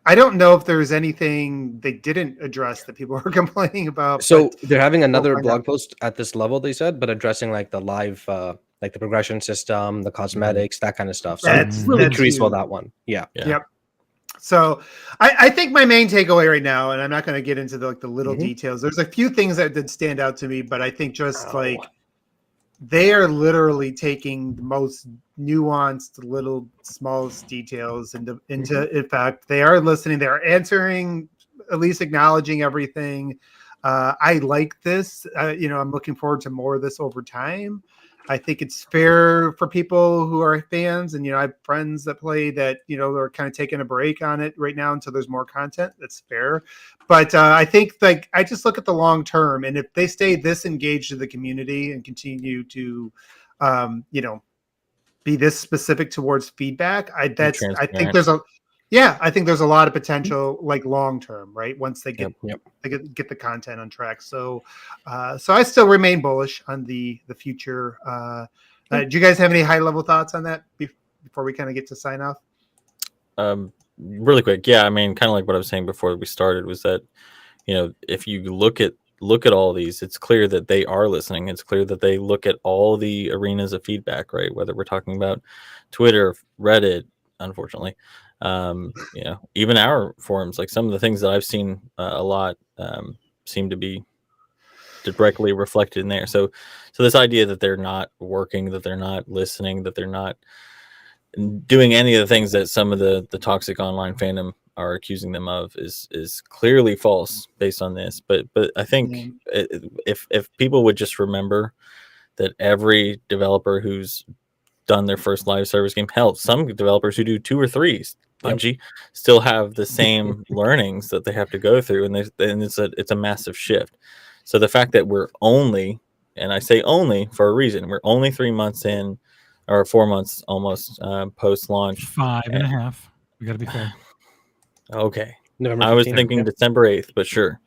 I don't know if there's anything they didn't address that people were complaining about.
So
but
they're having another
find
blog post at this level, they said, but addressing like the live, like the progression system, the cosmetics, that kind of stuff. So
That's-
really
that's
curious about
huge.
that one. Yeah.
Yeah.
Yep. So I think my main takeaway right now, and I'm not going to get into the little details. There's a few things that did stand out to me, but I think just like they are literally taking the most nuanced, little, smallest details into effect. They are listening. They are answering, at least acknowledging everything. I like this. I'm looking forward to more of this over time. I think it's fair for people who are fans, and I have friends that play that are kind of taking a break on it right now until there's more content. That's fair, but I think I just look at the long term, and if they stay this engaged to the community and continue to, be this specific towards feedback, I think there's a lot of potential, like long term, right? Once they get they get the content on track. So I still remain bullish on the future. Do you guys have any high level thoughts on that before we kind of get to sign off?
Really quick, yeah. I mean, kind of like what I was saying before we started was that if you look at all these, it's clear that they are listening. It's clear that they look at all the arenas of feedback, right? Whether we're talking about Twitter, Reddit, unfortunately. Even our forums, like some of the things that I've seen a lot seem to be directly reflected in there. So this idea that they're not working, that they're not listening, that they're not doing any of the things that some of the toxic online fandom are accusing them of is clearly false based on this. But I think if people would just remember that every developer who's done their first live service game. Hell, some developers who do 2 or 3, Bungie, still have the same learnings that they have to go through, and it's a massive shift. So the fact that we're only, and I say only for a reason, we're only 3 months in, or 4 months almost post launch.
5.5. We got to be fair.
Okay,
November
I was
15th,
thinking December 8th, but sure,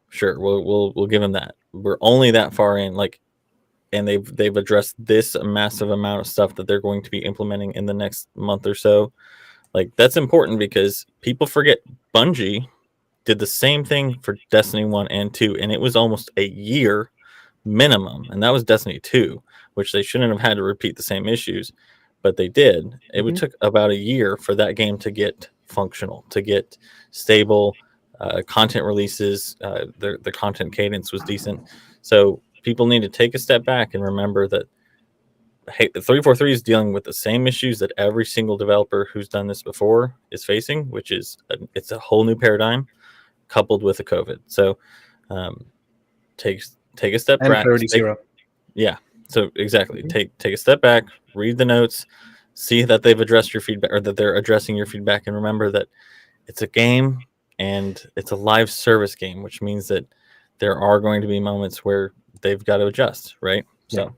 sure, we'll give them that. We're only that far in, like, and they've addressed this massive amount of stuff that they're going to be implementing in the next month or so. Like, that's important because people forget Bungie did the same thing for Destiny 1 and 2, and it was almost a year minimum, and that was Destiny 2, which they shouldn't have had to repeat the same issues, but they did. It took about a year for that game to get functional, to get stable, content releases, the content cadence was decent. So people need to take a step back and remember that, hey, the 343 is dealing with the same issues that every single developer who's done this before is facing, which is it's a whole new paradigm coupled with the COVID. So take a step back. Yeah. So exactly. Take a step back, read the notes, see that they've addressed your feedback, or that they're addressing your feedback, and remember that it's a game and it's a live service game, which means that there are going to be moments where they've got to adjust, right? So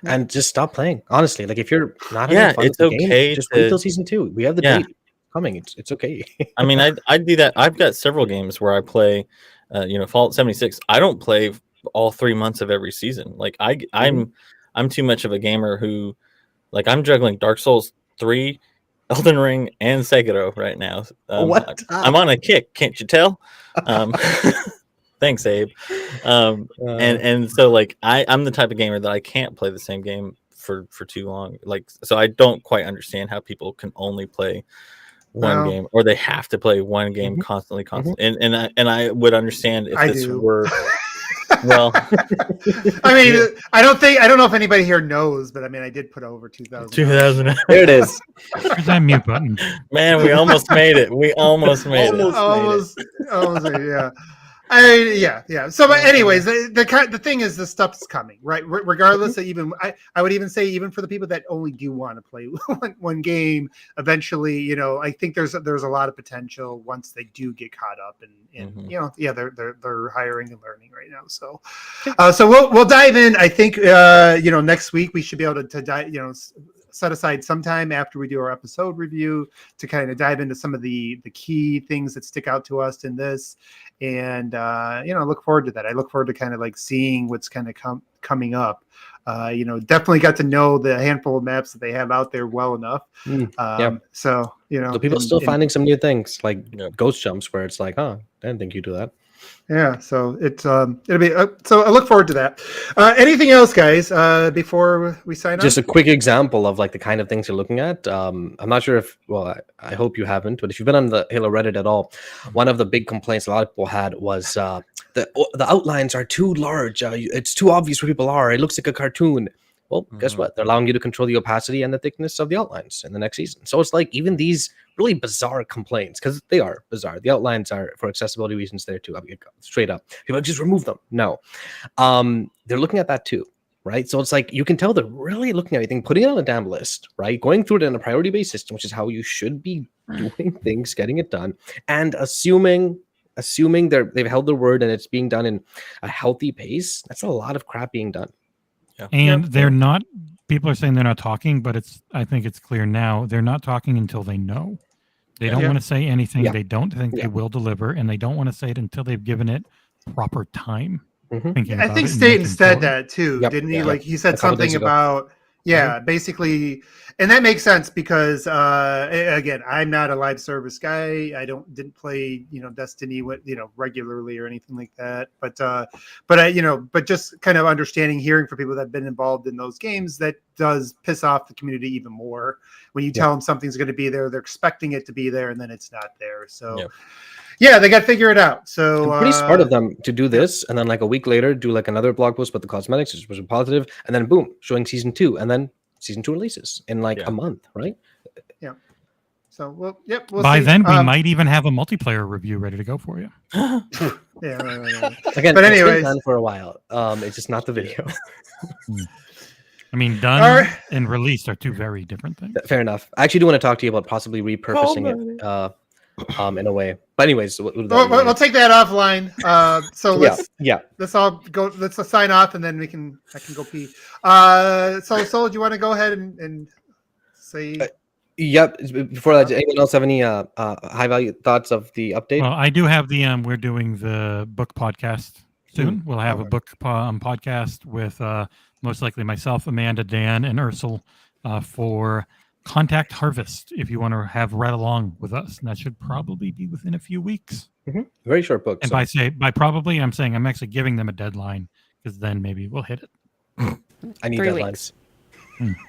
and just stop playing. Honestly, like, if you're not
Yeah,
having fun
it's
with the game,
okay
just
to-
wait till season 2. We have the
Yeah.
date coming. It's okay.
I mean, I do that. I've got several games where I play, Fallout 76. I don't play all 3 months of every season. Like, I'm too much of a gamer who, like, I'm juggling Dark Souls 3, Elden Ring, and Sekiro right now.
What?
I'm on a kick, can't you tell? Thanks, Abe. And so, like, I'm the type of gamer that I can't play the same game for too long. Like, so I don't quite understand how people can only play one game, or they have to play one game constantly. And I would understand if this were well.
I mean, I don't know if anybody here knows, but I mean, I did put over 2,000.
2000.
There it is.
Where's that mute button?
Man, we almost made it. We almost made it.
Almost, yeah. Yeah. So, but anyways, the thing is, the stuff's coming, right? Regardless of even, I would even say, even for the people that only do want to play one game, eventually, I think there's a lot of potential once they do get caught up, and they're hiring and learning right now. So, we'll dive in. I think next week we should be able to dive, set aside some time after we do our episode review to kind of dive into some of the key things that stick out to us in this. And, look forward to that. I look forward to kind of like seeing what's kind of coming up. Definitely got to know the handful of maps that they have out there well enough. So,
the people still finding some new things, like ghost jumps, where it's like, I didn't think you'd do that.
Yeah, so it'll be so I look forward to that. Anything else, guys, before we sign off?
Just a quick example of like the kind of things you're looking at. I'm not sure if, I hope you haven't, but if you've been on the Halo Reddit at all, one of the big complaints a lot of people had was the outlines are too large. It's too obvious where people are. It looks like a cartoon. Well, guess what? They're allowing you to control the opacity and the thickness of the outlines in the next season. So it's like even these really bizarre complaints, because they are bizarre. The outlines are for accessibility reasons there too. I mean, straight up, people just remove them. No, they're looking at that too, right? So it's like you can tell they're really looking at everything, putting it on a damn list, right? Going through it in a priority-based system, which is how you should be doing things, getting it done, and assuming they've held their word and it's being done in a healthy pace. That's a lot of crap being done.
Yeah.
And they're not, people are saying they're not talking, but I think it's clear now, they're not talking until they know. They don't want to say anything. They don't think they will deliver, and they don't want to say it until they've given it proper time.
I think Staten said that too, didn't he? Like, he said something about, basically, and that makes sense because again, I'm not a live service guy. I didn't play Destiny regularly or anything like that. But just kind of understanding, hearing from people that have been involved in those games, that does piss off the community even more when you tell them something's going to be there. They're expecting it to be there, and then it's not there. So. Yeah, they got to figure it out. So
pretty smart of them to do this, and then like a week later, do like another blog post about the cosmetics, which was positive, and then boom, showing season 2, and then season 2 releases in like a month, right?
Yeah. So we'll
By
see.
then, we might even have a multiplayer review ready to go for you.
Again,
but
anyways,
anyways,
it's been done for a while. It's just not the video.
I mean, done
All right.
and released are two very different things.
Fair enough. I actually do want to talk to you about possibly repurposing it in a way. But anyways, we'll do that
We'll take that offline. So
yeah.
let's all go. Let's sign off, and then I can go pee. So do you want to go ahead and say?
Yep. Before that, anyone else have any high value thoughts of the update?
Well, I do have the we're doing the book podcast soon. We'll have a book podcast with most likely myself, Amanda, Dan, and Aarsal for Contact Harvest. If you want to have read along with us, and that should probably be within a few weeks.
Very short book.
And by probably, I'm saying I'm actually giving them a deadline because then maybe we'll hit it.
I need
3
deadlines.
weeks.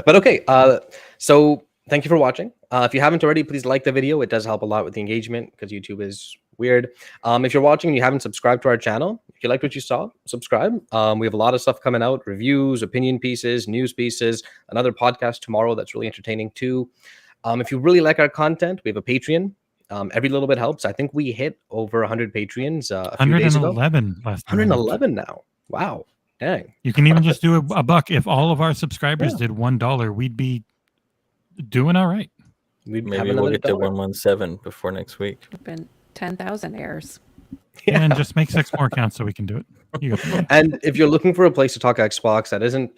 But okay, so thank you for watching. If you haven't already, please like the video. It does help a lot with the engagement because YouTube is weird. If you're watching and you haven't subscribed to our channel, if you liked what you saw, subscribe. We have a lot of stuff coming out, reviews, opinion pieces, news pieces, another podcast tomorrow that's really entertaining too. If you really like our content, we have a Patreon. Every little bit helps. I think we hit over 100 Patreons a few days ago.
111 last time.
111 now. Wow. Dang.
You can even just do a buck. If all of our subscribers did $1, we'd be doing all right.
We'd have
Maybe we'll
another
get to
dollar.
117 before next week.
Been 10,000 errors.
And just make 6 more accounts so we can do it. You got the money.
And if you're looking for a place to talk Xbox that isn't,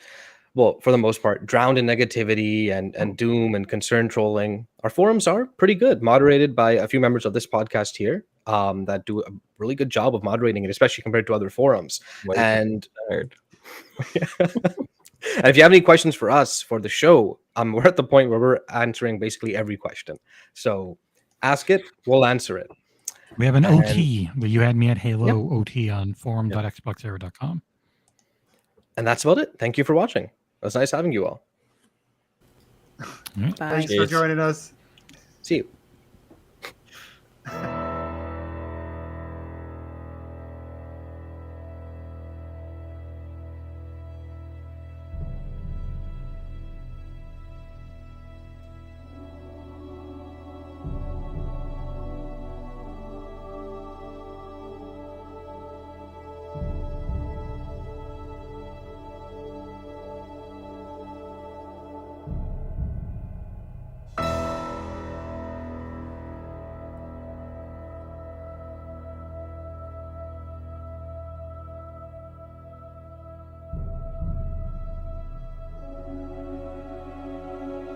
well, for the most part, drowned in negativity and doom and concern trolling, our forums are pretty good, moderated by a few members of this podcast here that do a really good job of moderating it, especially compared to other forums. And
Tired.
and if you have any questions for us for the show, we're at the point where we're answering basically every question. So ask it, we'll answer it.
We have an OT. You had me at Halo OT on forum.xboxera.com.
And that's about it. Thank you for watching. It was nice having you all.
All right.
Bye.
Thanks for joining us.
See you.